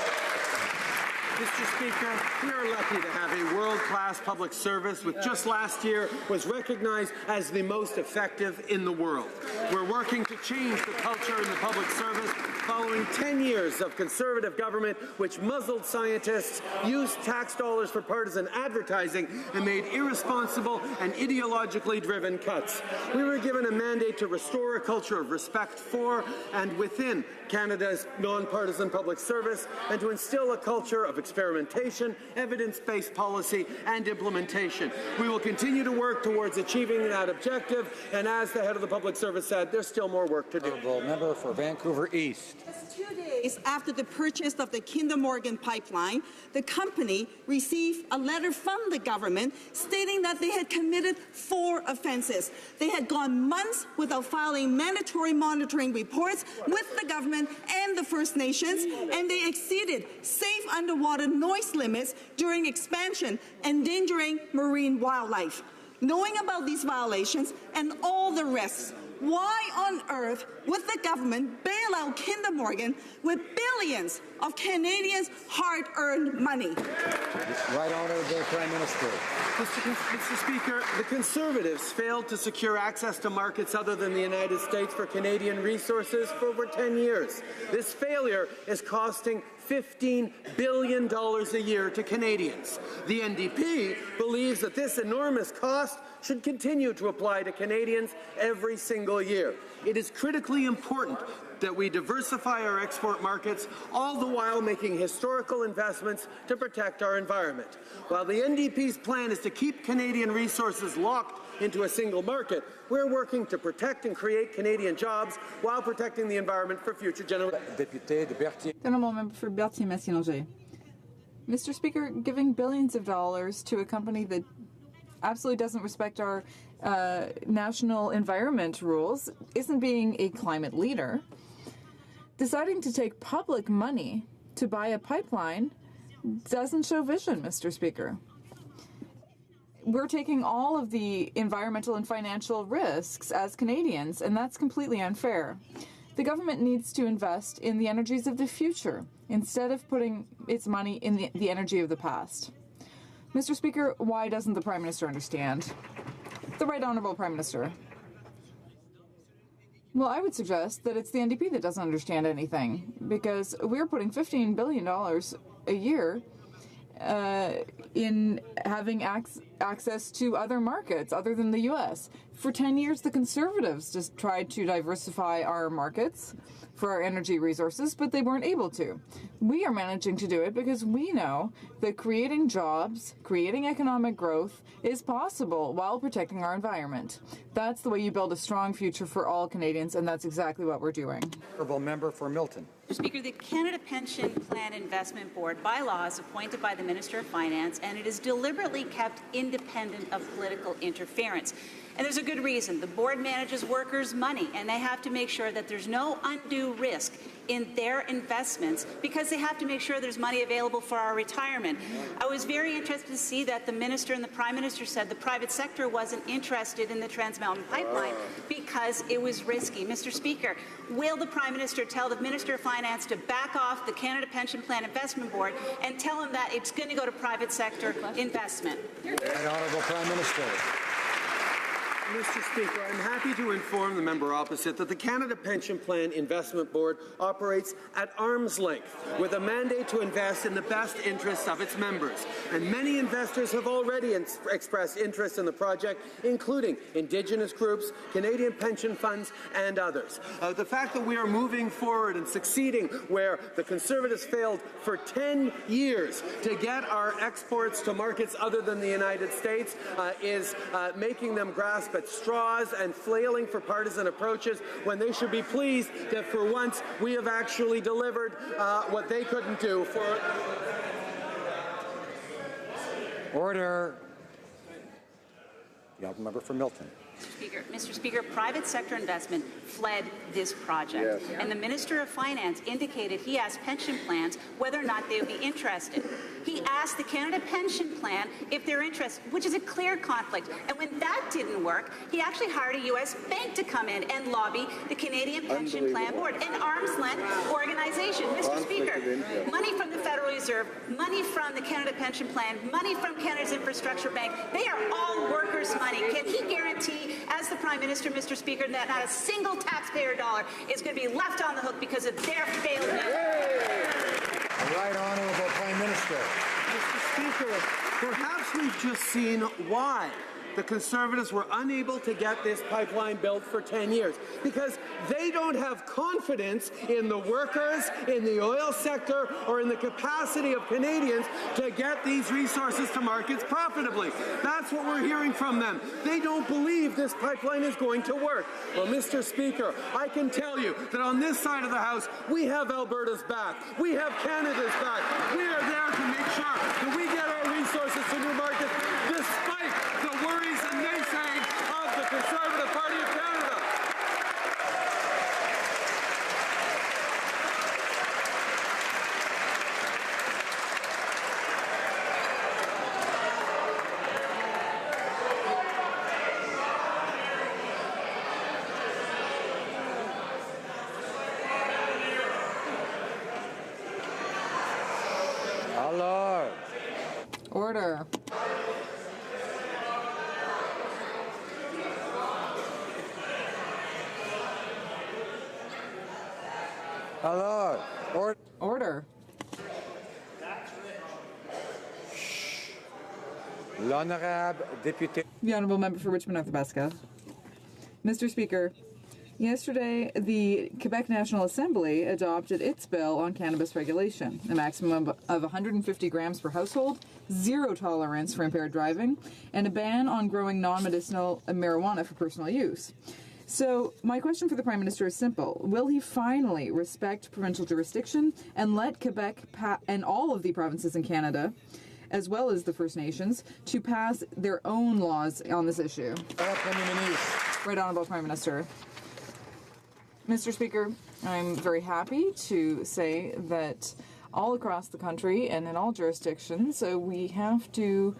Mr. Speaker, we are lucky to have a world-class public service which just last year was recognized as the most effective in the world. We're working to change the culture in the public service following 10 years of Conservative government which muzzled scientists, used tax dollars for partisan advertising, and made irresponsible and ideologically driven cuts. We were given a mandate to restore a culture of respect for and within Canada's nonpartisan public service and to instill a culture of experimentation, evidence-based policy, and implementation. We will continue to work towards achieving that objective, and as the head of the public service said, there's still more work to do. Honourable Member for Vancouver East. Just 2 days after the purchase of the Kinder Morgan pipeline, the company received a letter from the government stating that they had committed 4 offences. They had gone months without filing mandatory monitoring reports with the government and the First Nations, and they exceeded safe underwater noise limits during expansion, endangering marine wildlife. Knowing about these violations and all the risks, why on earth would the government bail out Kinder Morgan with billions of Canadians' hard-earned money. Right Honourable Prime Minister. Mr. Speaker, the Conservatives failed to secure access to markets other than the United States for Canadian resources for over 10 years. This failure is costing $15 billion a year to Canadians. The NDP believes that this enormous cost should continue to apply to Canadians every single year. It is critically important that we diversify our export markets, all the while making historical investments to protect our environment. While the NDP's plan is to keep Canadian resources locked into a single market, we're working to protect and create Canadian jobs while protecting the environment for future generations. The honourable member for Berthier-Massillon. Mr. Speaker, giving billions of dollars to a company that absolutely doesn't respect our national environment rules isn't being a climate leader. Deciding to take public money to buy a pipeline doesn't show vision, Mr. Speaker. We're taking all of the environmental and financial risks as Canadians, and that's completely unfair. The government needs to invest in the energies of the future instead of putting its money in the energy of the past. Mr. Speaker, why doesn't the Prime Minister understand? The Right Honourable Prime Minister. Well, I would suggest that it's the NDP that doesn't understand anything, because we're putting $15 billion a year in having access to other markets other than the U.S. For 10 years, the Conservatives just tried to diversify our markets for our energy resources, but they weren't able to. We are managing to do it because we know that creating jobs, creating economic growth is possible while protecting our environment. That's the way you build a strong future for all Canadians, and that's exactly what we're doing. Honourable member for Milton. Mr. Speaker, the Canada Pension Plan Investment Board by law is appointed by the Minister of Finance, and it is deliberately kept independent of political interference. And there's a good reason. The board manages workers' money, and they have to make sure that there's no undue risk in their investments because they have to make sure there's money available for our retirement. I was very interested to see that the Minister and the Prime Minister said the private sector wasn't interested in the Trans Mountain Pipeline because it was risky. Mr. Speaker, will the Prime Minister tell the Minister of Finance to back off the Canada Pension Plan Investment Board and tell him that it's going to go to private sector investment? Right Honourable Prime Minister. Mr. Speaker, I'm happy to inform the member opposite that the Canada Pension Plan Investment Board operates at arm's length with a mandate to invest in the best interests of its members. And many investors have already expressed interest in the project, including Indigenous groups, Canadian pension funds, and others. The fact that we are moving forward and succeeding where the Conservatives failed for 10 years to get our exports to markets other than the United States is making them grasp at straws and flailing for partisan approaches when they should be pleased that for once we have actually delivered what they couldn't do for... Order. The honourable member for Milton. Mr. Speaker, private sector investment fled this project. Yes. And the Minister of Finance indicated he asked pension plans whether or not they would be interested. He asked the Canada Pension Plan if they're interested, which is a clear conflict. And when that didn't work, he actually hired a U.S. bank to come in and lobby the Canadian Pension Plan Board, an arm's-length organization. Mr. Speaker, money from the Federal Reserve, money from the Canada Pension Plan, money from Canada's Infrastructure Bank, they are all workers' money. Can he guarantee, as the Prime Minister, Mr. Speaker, that not a single taxpayer dollar is going to be left on the hook because of their failed The Right Honourable Prime Minister. Mr. Speaker, perhaps we've just seen why the Conservatives were unable to get this pipeline built for 10 years, because they don't have confidence in the workers, in the oil sector, or in the capacity of Canadians to get these resources to markets profitably. That's what we're hearing from them. They don't believe this pipeline is going to work. Well, Mr. Speaker, I can tell you that on this side of the House, we have Alberta's back. We have Canada's back. We are there to make sure that we get our resources to new markets, despite the worries and naysaying of the Conservative Party of Canada. Order. Hello. Order. L'honorable député. The Honourable Member for Richmond North Athabasca. Mr. Speaker, yesterday the Quebec National Assembly adopted its bill on cannabis regulation, a maximum of 150 grams per household, zero tolerance for impaired driving, and a ban on growing non-medicinal marijuana for personal use. So, my question for the Prime Minister is simple. Will he finally respect provincial jurisdiction and let Quebec and all of the provinces in Canada, as well as the First Nations, to pass their own laws on this issue? Right Honourable Prime Minister. Mr. Speaker, I'm very happy to say that all across the country and in all jurisdictions, we have to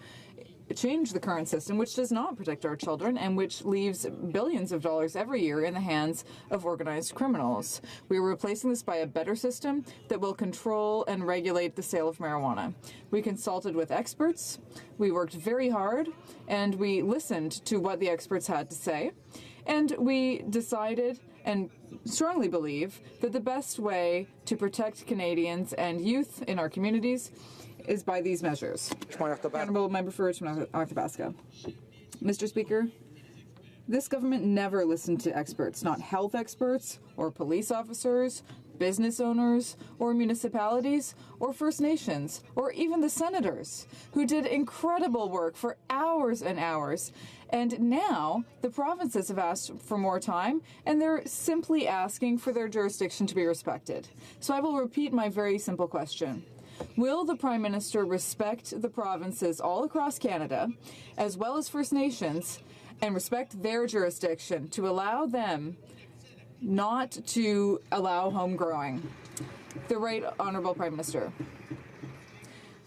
change the current system, which does not protect our children and which leaves billions of dollars every year in the hands of organized criminals. We are replacing this by a better system that will control and regulate the sale of marijuana. We consulted with experts, we worked very hard, and we listened to what the experts had to say, and we decided and strongly believe that the best way to protect Canadians and youth in our communities is by these measures. Honourable Member for Richmond Athabasca. Mr. Speaker, this government never listened to experts, not health experts or police officers, business owners or municipalities or First Nations or even the senators who did incredible work for hours and hours. And now the provinces have asked for more time and they're simply asking for their jurisdiction to be respected. So I will repeat my very simple question. Will the Prime Minister respect the provinces all across Canada, as well as First Nations, and respect their jurisdiction to allow them not to allow home growing? The Right Honourable Prime Minister.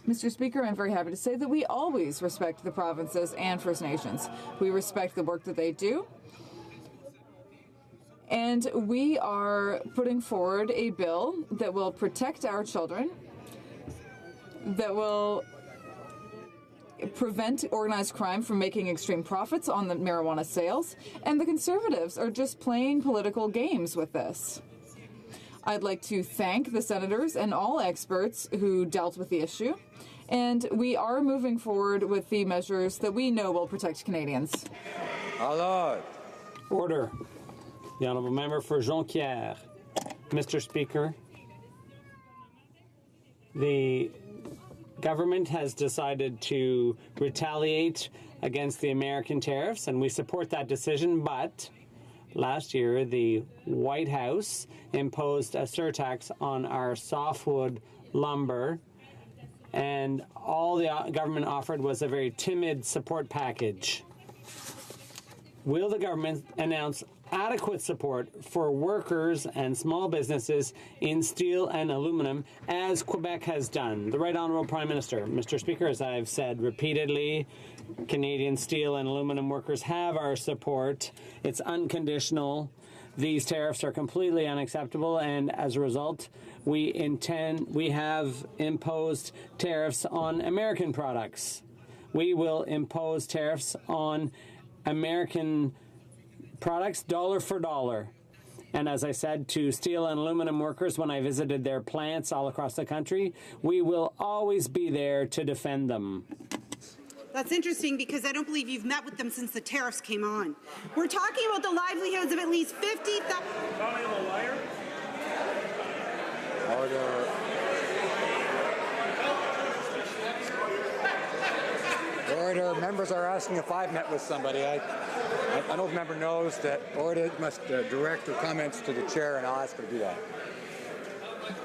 Mr. Speaker, I'm very happy to say that we always respect the provinces and First Nations. We respect the work that they do. And we are putting forward a bill that will protect our children, that will prevent organized crime from making extreme profits on the marijuana sales, and the Conservatives are just playing political games with this. I'd like to thank the senators and all experts who dealt with the issue, and we are moving forward with the measures that we know will protect Canadians. Alors. Order. The Honourable Member for Jonquière. Mr. Speaker, the government has decided to retaliate against the American tariffs, and we support that decision, but last year the White House imposed a surtax on our softwood lumber, and all the government offered was a very timid support package. Will the government announce adequate support for workers and small businesses in steel and aluminum, as Quebec has done? The Right Honourable Prime Minister. Mr. Speaker, as I've said repeatedly, Canadian steel and aluminum workers have our support. It's unconditional. These tariffs are completely unacceptable, and as a result, we have imposed tariffs on American products. We will impose tariffs on American products dollar for dollar. And as I said to steel and aluminum workers when I visited their plants all across the country, we will always be there to defend them. That's interesting because I don't believe you've met with them since the tariffs came on. We're talking about the livelihoods of at least 50,000. Calling him a liar? Order. Order. Members are asking if I've met with somebody. I know the member knows that Order must direct her comments to the chair, and I'll ask her to do that.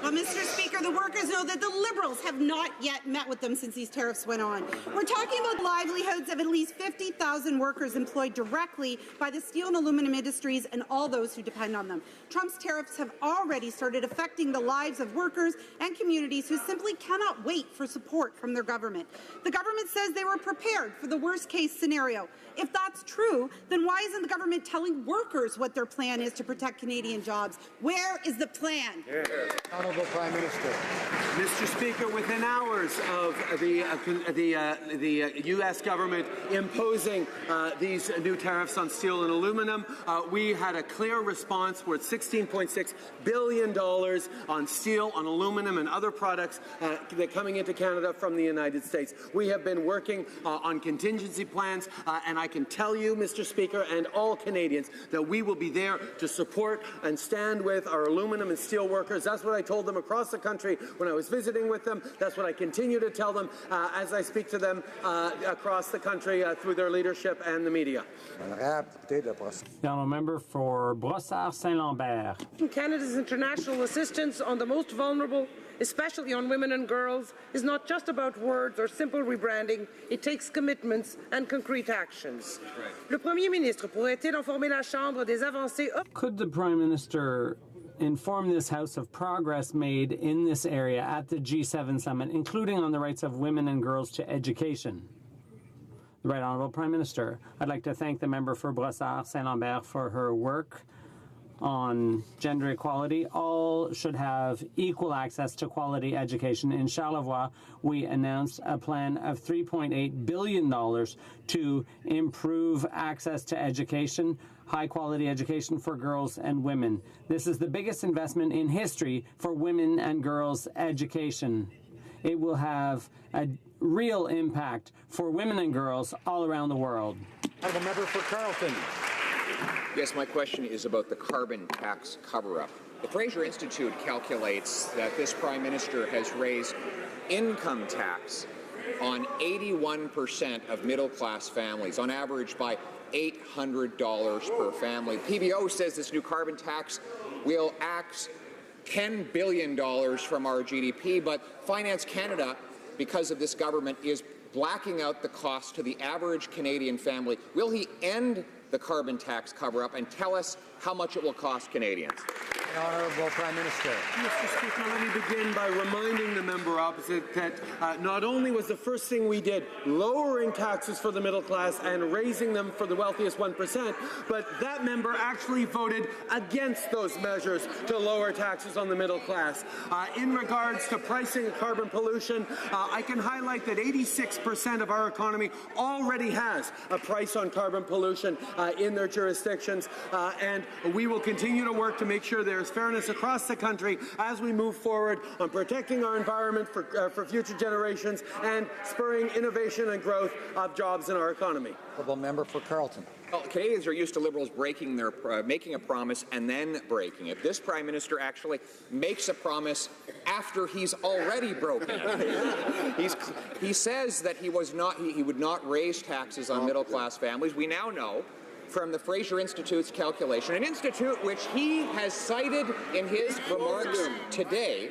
Well, Mr. Speaker, the workers know that the Liberals have not yet met with them since these tariffs went on. We're talking about livelihoods of at least 50,000 workers employed directly by the steel and aluminum industries and all those who depend on them. Trump's tariffs have already started affecting the lives of workers and communities who simply cannot wait for support from their government. The government says they were prepared for the worst-case scenario. If that's true, then why isn't the government telling workers what their plan is to protect Canadian jobs? Where is the plan? Honourable Prime Minister. Minister. Mr. Speaker, within hours of the U.S. government imposing these new tariffs on steel and aluminum, we had a clear response worth $16.6 billion on steel, on aluminum, and other products that are coming into Canada from the United States. We have been working on contingency plans, and I can tell you, Mr. Speaker, and all Canadians, that we will be there to support and stand with our aluminum and steel workers. That's what I told them across the country when I was visiting with them. That's what I continue to tell them as I speak to them across the country through their leadership and the media. Honourable member for Brossard-Saint-Lambert. Canada's international assistance on the most vulnerable, especially on women and girls, is not just about words or simple rebranding. It takes commitments and concrete actions. Le Premier ministre pourrait-il informer la Chambre des avancées? Could the Prime Minister inform this House of progress made in this area at the G7 summit, including on the rights of women and girls to education? The Right Honourable Prime Minister. I'd like to thank the member for Brossard-Saint-Lambert for her work on gender equality. All should have equal access to quality education. In Charlevoix, we announced a plan of $3.8 billion to improve access to education, high-quality education for girls and women. This is the biggest investment in history for women and girls' education. It will have a real impact for women and girls all around the world. Honourable member for Carleton. Yes, my question is about the carbon tax cover-up. The Fraser Institute calculates that this Prime Minister has raised income tax on 81% of middle-class families, on average by $800 per family. PBO says this new carbon tax will axe $10 billion from our GDP, but Finance Canada, because of this government, is blacking out the cost to the average Canadian family. Will he end the carbon tax cover-up and tell us how much it will cost Canadians? Honourable Prime Minister. Mr. Speaker, let me begin by reminding the member opposite that not only was the first thing we did lowering taxes for the middle class and raising them for the wealthiest 1%, but that member actually voted against those measures to lower taxes on the middle class. In regards to pricing of carbon pollution, I can highlight that 86% of our economy already has a price on carbon pollution in their jurisdictions, and we will continue to work to make sure there's fairness across the country as we move forward on protecting our environment for future generations and spurring innovation and growth of jobs in our economy. Honourable member for Carleton. Well, Canadians are used to Liberals making a promise and then breaking it. This Prime Minister actually makes a promise after he's already broken it. He says that he would not raise taxes on middle-class families. We now know from the Fraser Institute's calculation, an institute which he has cited in his remarks today,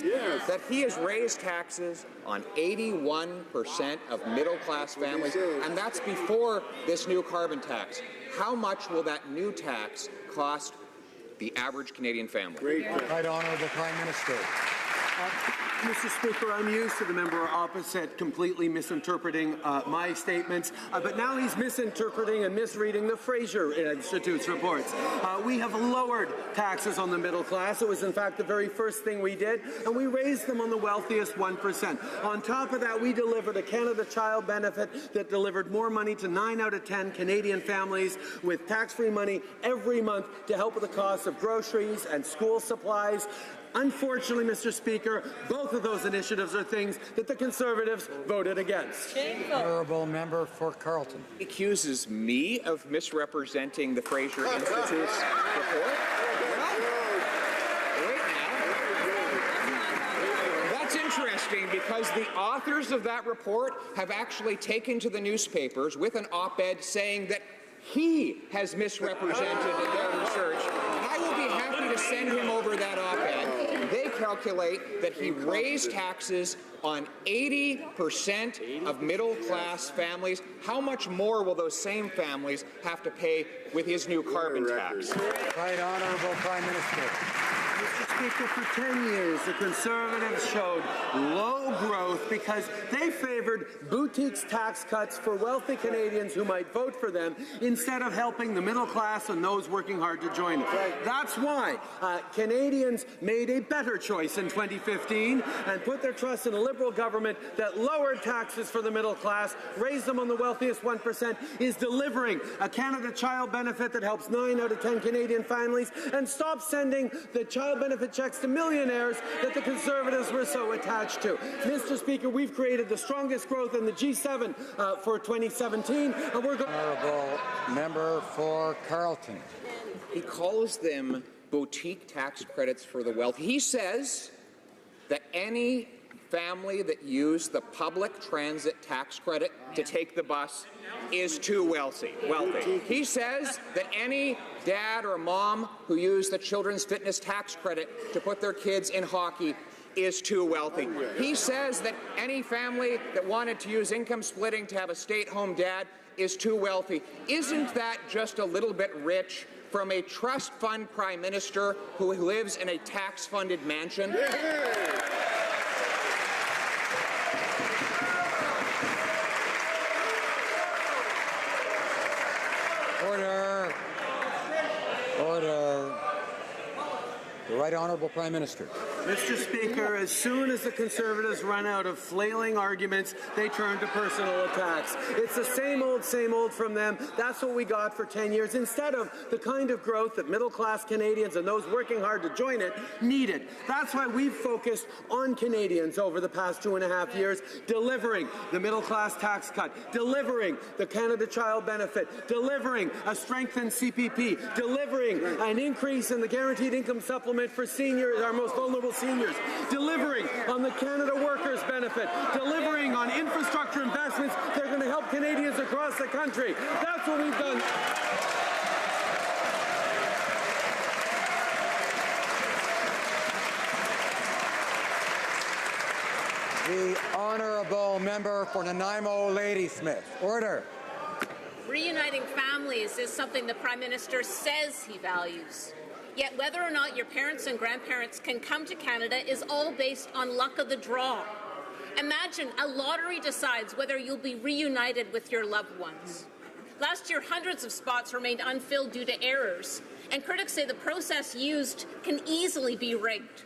that he has raised taxes on 81% of middle-class families, and that's before this new carbon tax. How much will that new tax cost the average Canadian family? Right Honourable Prime Minister. Mr. Speaker, I'm used to the member opposite completely misinterpreting my statements, but now he's misinterpreting and misreading the Fraser Institute's reports. We have lowered taxes on the middle class. It was, in fact, the very first thing we did, and we raised them on the wealthiest 1%. On top of that, we delivered a Canada Child benefit that delivered more money to 9 out of 10 Canadian families with tax-free money every month to help with the cost of groceries and school supplies. Unfortunately, Mr. Speaker, both of those initiatives are things that the Conservatives voted against. Honourable member for Carleton. He accuses me of misrepresenting the Fraser Institute's report? Wait now. That's interesting because the authors of that report have actually taken to the newspapers with an op-ed saying that he has misrepresented their research. And I will be happy to send him over that op-ed. They calculate that he raised taxes on 80% of middle-class families. How much more will those same families have to pay with his new carbon tax? Right Honourable Prime Minister. Mr. Speaker, for 10 years, the Conservatives showed low growth, because they favored boutiques tax cuts for wealthy Canadians who might vote for them instead of helping the middle class and those working hard to join it. That's why Canadians made a better choice in 2015 and put their trust in a Liberal government that lowered taxes for the middle class, raised them on the wealthiest 1%, is delivering a Canada Child Benefit that helps 9 out of 10 Canadian families, and stop sending the child benefit checks to millionaires that the Conservatives were so attached to. Mr. Speaker, we've created the strongest growth in the G7 for 2017, and we're going. Honourable member for Carleton. He calls them boutique tax credits for the wealthy. He says that any family that used the public transit tax credit to take the bus is too wealthy. He says that any dad or mom who used the children's fitness tax credit to put their kids in hockey is too wealthy. He says that any family that wanted to use income splitting to have a stay-at-home dad is too wealthy. Isn't that just a little bit rich from a trust fund prime minister who lives in a tax-funded mansion? Order. Order. The Right Honourable Prime Minister. Mr. Speaker, as soon as the Conservatives run out of flailing arguments, they turn to personal attacks. It's the same old from them. That's what we got for 10 years, instead of the kind of growth that middle-class Canadians and those working hard to join it needed. That's why we've focused on Canadians over the past 2.5 years, delivering the middle-class tax cut, delivering the Canada Child Benefit, delivering a strengthened CPP, delivering an increase in the guaranteed income supplement for seniors, our most vulnerable seniors, delivering on the Canada Workers Benefit, delivering on infrastructure investments that are going to help Canadians across the country. That's what we've done. The Honourable Member for Nanaimo Ladysmith. Order. Reuniting families is something the Prime Minister says he values. Yet whether or not your parents and grandparents can come to Canada is all based on luck of the draw. Imagine a lottery decides whether you'll be reunited with your loved ones. Last year, hundreds of spots remained unfilled due to errors, and critics say the process used can easily be rigged.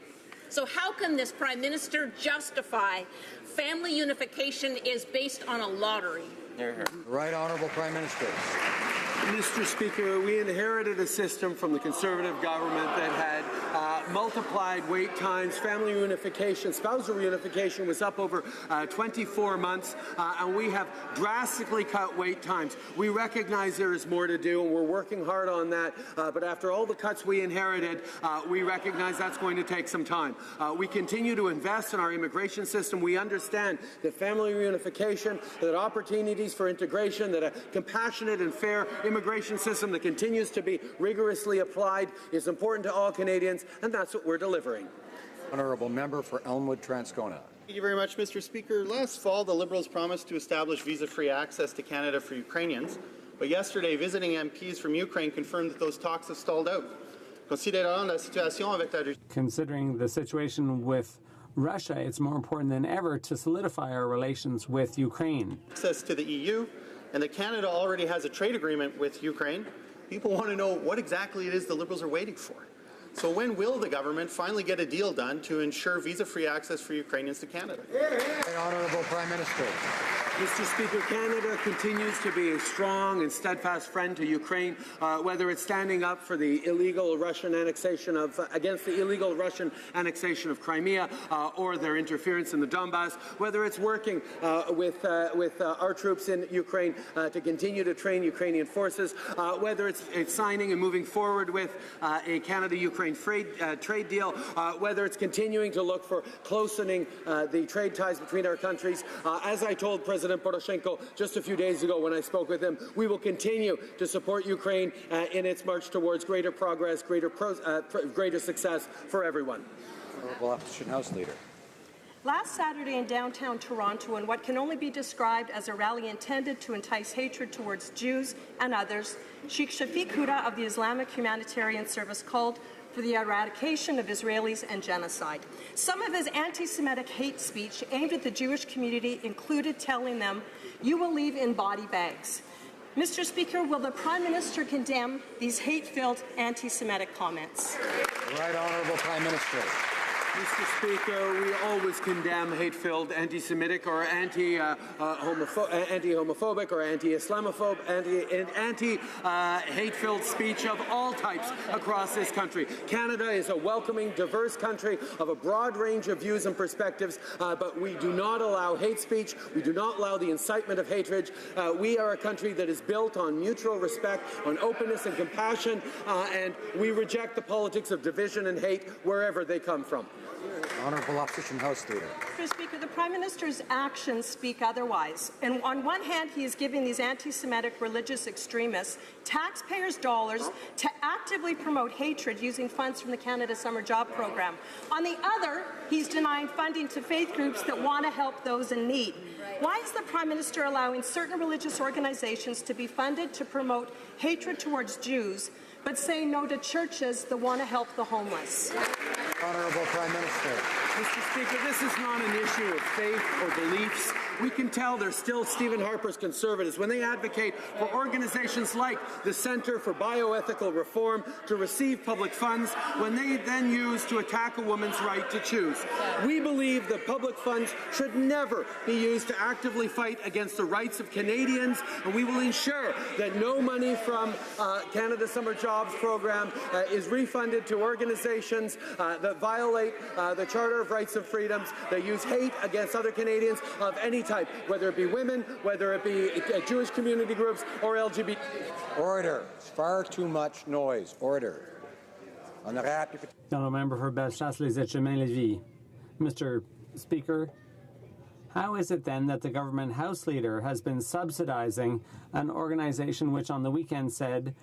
So how can this Prime Minister justify family unification is based on a lottery? Right Honourable Prime Minister. Mr. Speaker, we inherited a system from the Conservative government that had multiplied wait times. Family reunification, spousal reunification was up over 24 months, and we have drastically cut wait times. We recognize there is more to do, and we're working hard on that, but after all the cuts we inherited, we recognize that's going to take some time. We continue to invest in our immigration system. We understand that family reunification, that opportunities for integration, that a compassionate and fair immigration system that continues to be rigorously applied is important to all Canadians, and that's what we're delivering. Honourable Member for Elmwood Transcona. Thank you very much, Mr. Speaker. Last fall, the Liberals promised to establish visa-free access to Canada for Ukrainians, but yesterday, visiting MPs from Ukraine confirmed that those talks have stalled out. Considering the situation with Russia, it's more important than ever to solidify our relations with Ukraine. Access to the EU, and that Canada already has a trade agreement with Ukraine. People want to know what exactly it is the Liberals are waiting for. So when will the government finally get a deal done to ensure visa-free access for Ukrainians to Canada? Honourable Prime Minister. Mr. Speaker, Canada continues to be a strong and steadfast friend to Ukraine, whether it's standing up for the illegal Russian annexation of, against the illegal Russian annexation of Crimea or their interference in the Donbass, whether it's working with our troops in Ukraine to continue to train Ukrainian forces, whether it's signing and moving forward with a Canada-Ukraine trade deal, whether it's continuing to look for closening the trade ties between our countries. As I told President Poroshenko just a few days ago when I spoke with him, we will continue to support Ukraine in its march towards greater progress, greater success for everyone. Honourable Opposition House Leader. Last Saturday in downtown Toronto, in what can only be described as a rally intended to entice hatred towards Jews and others, Sheikh Shafiq Houda of the Islamic Humanitarian Service called for the eradication of Israelis and genocide. Some of his anti-Semitic hate speech aimed at the Jewish community included telling them, "You will leave in body bags." Mr. Speaker, will the Prime Minister condemn these hate-filled anti-Semitic comments? Right Honourable Prime Minister. Mr. Speaker, we always condemn hate-filled anti-Semitic or anti-homophobic or anti-Islamophobe, hate-filled speech of all types across this country. Canada is a welcoming, diverse country of a broad range of views and perspectives, but we do not allow hate speech. We do not allow the incitement of hatred. We are a country that is built on mutual respect, on openness and compassion, and we reject the politics of division and hate wherever they come from. Honourable Opposition House Leader. Mr. Speaker, the Prime Minister's actions speak otherwise. And on one hand, he is giving these anti-Semitic religious extremists taxpayers' dollars to actively promote hatred using funds from the Canada Summer Job Program. On the other, he's denying funding to faith groups that want to help those in need. Why is the Prime Minister allowing certain religious organizations to be funded to promote hatred towards Jews, but saying no to churches that want to help the homeless? Honourable Prime Minister. Mr. Speaker, this is not an issue of faith or beliefs. We can tell they're still Stephen Harper's Conservatives when they advocate for organizations like the Centre for Bioethical Reform to receive public funds when they then use to attack a woman's right to choose. We believe that public funds should never be used to actively fight against the rights of Canadians, and we will ensure that no money from Canada Summer Jobs Program is refunded to organizations that violate the Charter of Rights and Freedoms, that use hate against other Canadians of any type, whether it be women, whether it be Jewish community groups or LGBT. Order. It's far too much noise. Order. Honourable Member for Bellechasse-les-Etchemins-Lévis. Mr. Speaker, how is it then that the government House Leader has been subsidizing an organization which on the weekend said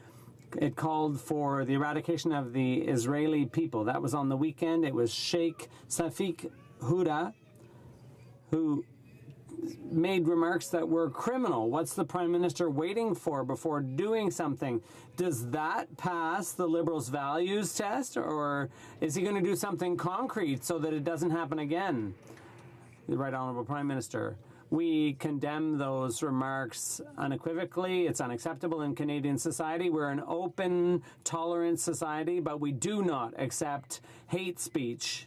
it called for the eradication of the Israeli people? That was on the weekend. It was Sheikh Safik Houda who made remarks that were criminal. What's the Prime Minister waiting for before doing something? Does that pass the Liberals' values test, or is he going to do something concrete so that it doesn't happen again? The Right Honourable Prime Minister. We condemn those remarks unequivocally. It's unacceptable in Canadian society. We're an open, tolerant society, but we do not accept hate speech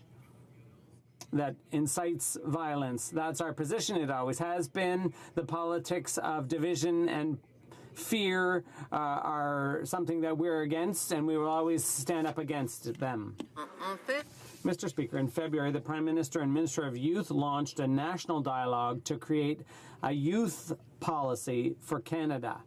that incites violence. That's our position. It always has been. The politics of division and fear are something that we're against, and we will always stand up against them. Mr. Speaker, in February, the Prime Minister and Minister of Youth launched a national dialogue to create a youth policy for Canada.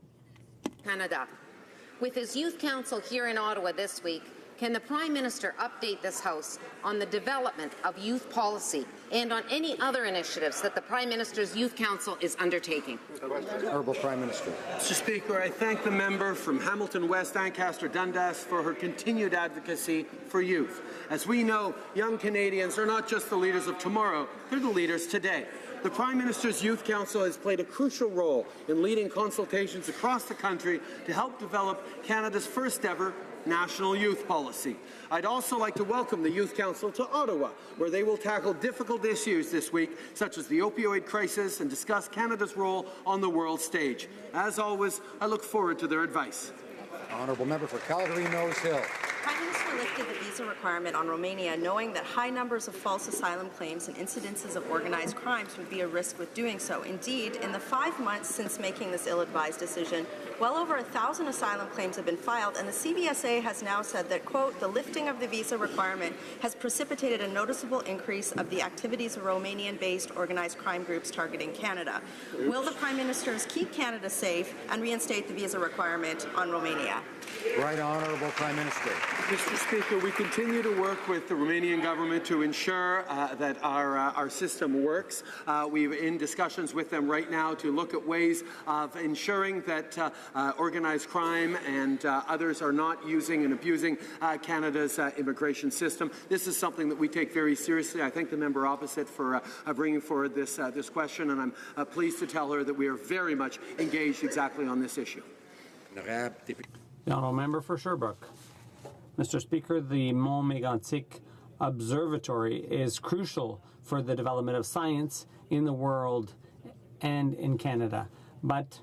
With his Youth Council here in Ottawa this week, can the Prime Minister update this House on the development of youth policy and on any other initiatives that the Prime Minister's Youth Council is undertaking? Honourable Prime Minister. Mr. Speaker, I thank the member from Hamilton West, Ancaster Dundas, for her continued advocacy for youth. As we know, young Canadians are not just the leaders of tomorrow, they're the leaders today. The Prime Minister's Youth Council has played a crucial role in leading consultations across the country to help develop Canada's first ever national youth policy. I'd also like to welcome the Youth Council to Ottawa, where they will tackle difficult issues this week, such as the opioid crisis, and discuss Canada's role on the world stage. As always, I look forward to their advice. Honourable Member for Calgary-Nose Hill. Prime Minister lifted the visa requirement on Romania, knowing that high numbers of false asylum claims and incidences of organized crimes would be a risk with doing so. Indeed, in the 5 months since making this ill-advised decision, well over 1,000 asylum claims have been filed, and the CBSA has now said that, quote, the lifting of the visa requirement has precipitated a noticeable increase of the activities of Romanian-based organized crime groups targeting Canada. Will the Prime Minister keep Canada safe and reinstate the visa requirement on Romania? Right Honourable Prime Minister. Mr. Speaker, we continue to work with the Romanian government to ensure that our system works. We're in discussions with them right now to look at ways of ensuring that organized crime and others are not using and abusing Canada's immigration system. This is something that we take very seriously. I thank the member opposite for bringing forward this question, and I'm pleased to tell her that we are very much engaged exactly on this issue. The Honourable Member for Sherbrooke. Mr. Speaker, the Mont Mégantic Observatory is crucial for the development of science in the world and in Canada. But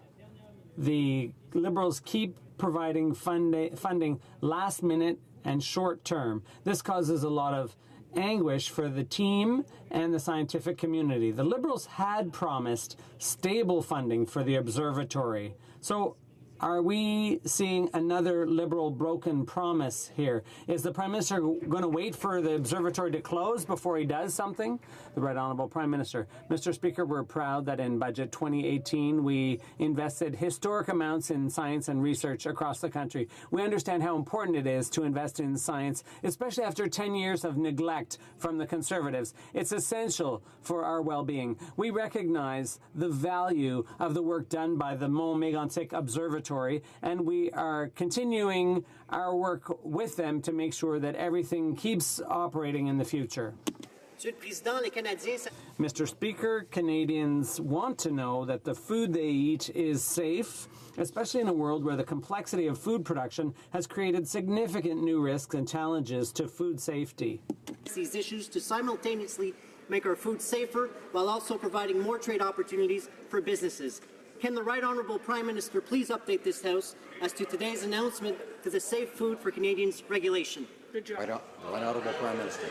the Liberals keep providing funding last minute and short term. This causes a lot of anguish for the team and the scientific community. The Liberals had promised stable funding for the observatory. So are we seeing another Liberal broken promise here? Is the Prime Minister going to wait for the observatory to close before he does something? The Right Honourable Prime Minister. Mr. Speaker, we're proud that in Budget 2018 we invested historic amounts in science and research across the country. We understand how important it is to invest in science, especially after 10 years of neglect from the Conservatives. It's essential for our well-being. We recognize the value of the work done by the Mont Mégantic Observatory, and we are continuing our work with them to make sure that everything keeps operating in the future. Mr. Speaker, Canadians want to know that the food they eat is safe, especially in a world where the complexity of food production has created significant new risks and challenges to food safety. These issues to simultaneously make our food safer while also providing more trade opportunities for businesses. Can the Right Honourable Prime Minister please update this House as to today's announcement to the Safe Food for Canadians regulation? Right Honourable Prime Minister.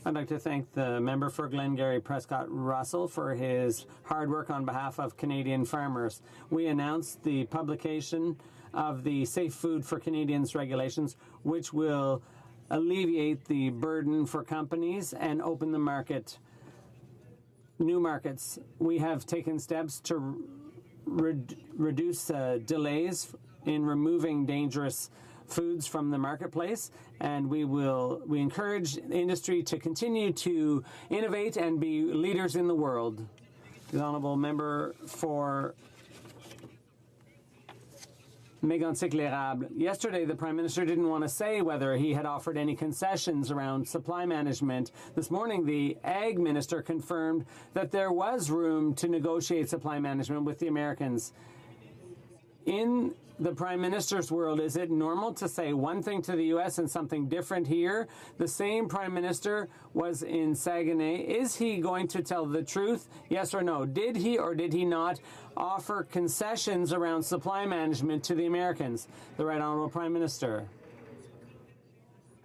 I'd like to thank the member for Glengarry Prescott Russell for his hard work on behalf of Canadian farmers. We announced the publication of the Safe Food for Canadians regulations, which will alleviate the burden for companies and open the market. New markets. We have taken steps to reduce delays in removing dangerous foods from the marketplace, and we encourage industry to continue to innovate and be leaders in the world. The honourable member for Mégantic-l'Érable. Yesterday, the Prime Minister didn't want to say whether he had offered any concessions around supply management. This morning, the Ag Minister confirmed that there was room to negotiate supply management with the Americans. In the Prime Minister's world, is it normal to say one thing to the U.S. and something different here? The same Prime Minister was in Saguenay. Is he going to tell the truth? Yes or no? Did he or did he not offer concessions around supply management to the Americans? The Right Honourable Prime Minister.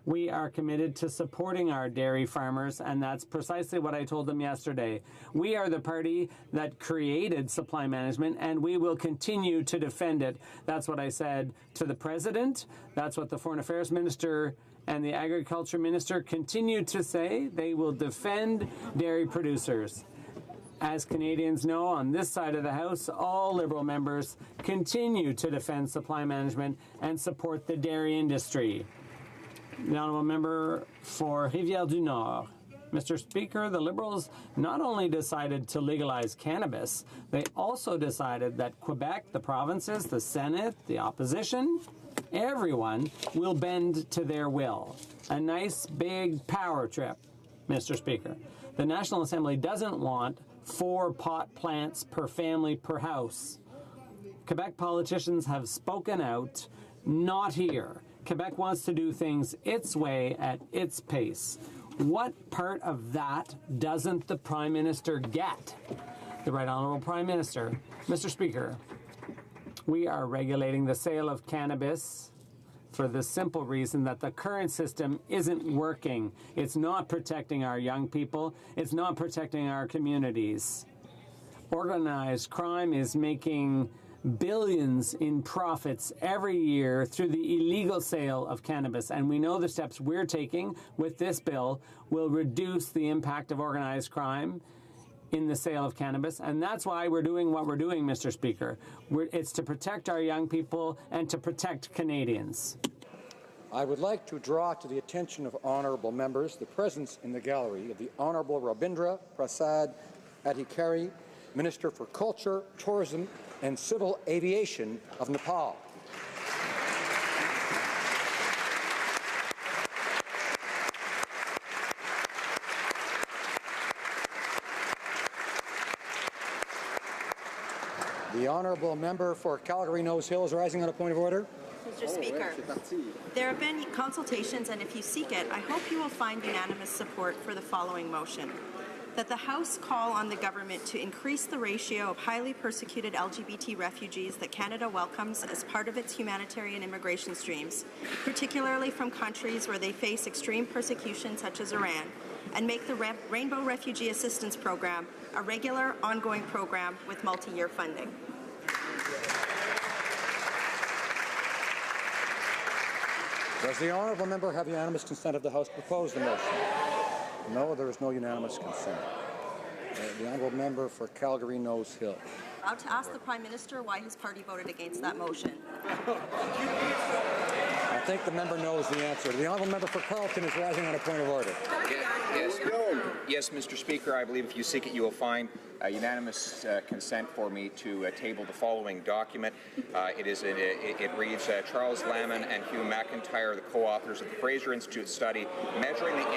We are committed to supporting our dairy farmers, and that's precisely what I told them yesterday. We are the party that created supply management, and we will continue to defend it. That's what I said to the President. That's what the Foreign Affairs Minister and the Agriculture Minister continue to say. They will defend dairy producers. As Canadians know, on this side of the House, all Liberal members continue to defend supply management and support the dairy industry. The honourable member for Rivière-du-Nord. Mr. Speaker, the Liberals not only decided to legalize cannabis, they also decided that Quebec, the provinces, the Senate, the opposition, everyone will bend to their will. A nice big power trip, Mr. Speaker. The National Assembly doesn't want 4 pot plants per family per house. Quebec politicians have spoken out, not here. Quebec wants to do things its way at its pace. What part of that doesn't the Prime Minister get? The Right Honourable Prime Minister. Mr. Speaker, we are regulating the sale of cannabis for the simple reason that the current system isn't working. It's not protecting our young people. It's not protecting our communities. Organized crime is making billions in profits every year through the illegal sale of cannabis. And we know the steps we're taking with this bill will reduce the impact of organized crime in the sale of cannabis. And that's why we're doing what we're doing, Mr. Speaker. It's to protect our young people and to protect Canadians. I would like to draw to the attention of honourable members the presence in the gallery of the Honourable Rabindra Prasad Adhikari, Minister for Culture, Tourism and Civil Aviation of Nepal. The honourable member for Calgary Nose Hills, rising on a point of order. Mr. Speaker, there have been consultations, and if you seek it, I hope you will find unanimous support for the following motion. That the House call on the government to increase the ratio of highly persecuted LGBT refugees that Canada welcomes as part of its humanitarian immigration streams, particularly from countries where they face extreme persecution such as Iran, and make the Rainbow Refugee Assistance Program a regular, ongoing program with multi-year funding. Does the honourable member have unanimous consent of the House to propose the motion? No, there is no unanimous consent. The honourable member for Calgary-Nose Hill. Allowed to ask the Prime Minister why his party voted against that motion. I think the member knows the answer. The honourable member for Carleton is rising on a point of order. Yes, Mr. Speaker, I believe if you seek it, you will find unanimous consent for me to table the following document. It reads, Charles Lamon and Hugh McIntyre, the co-authors of the Fraser Institute study, Measuring the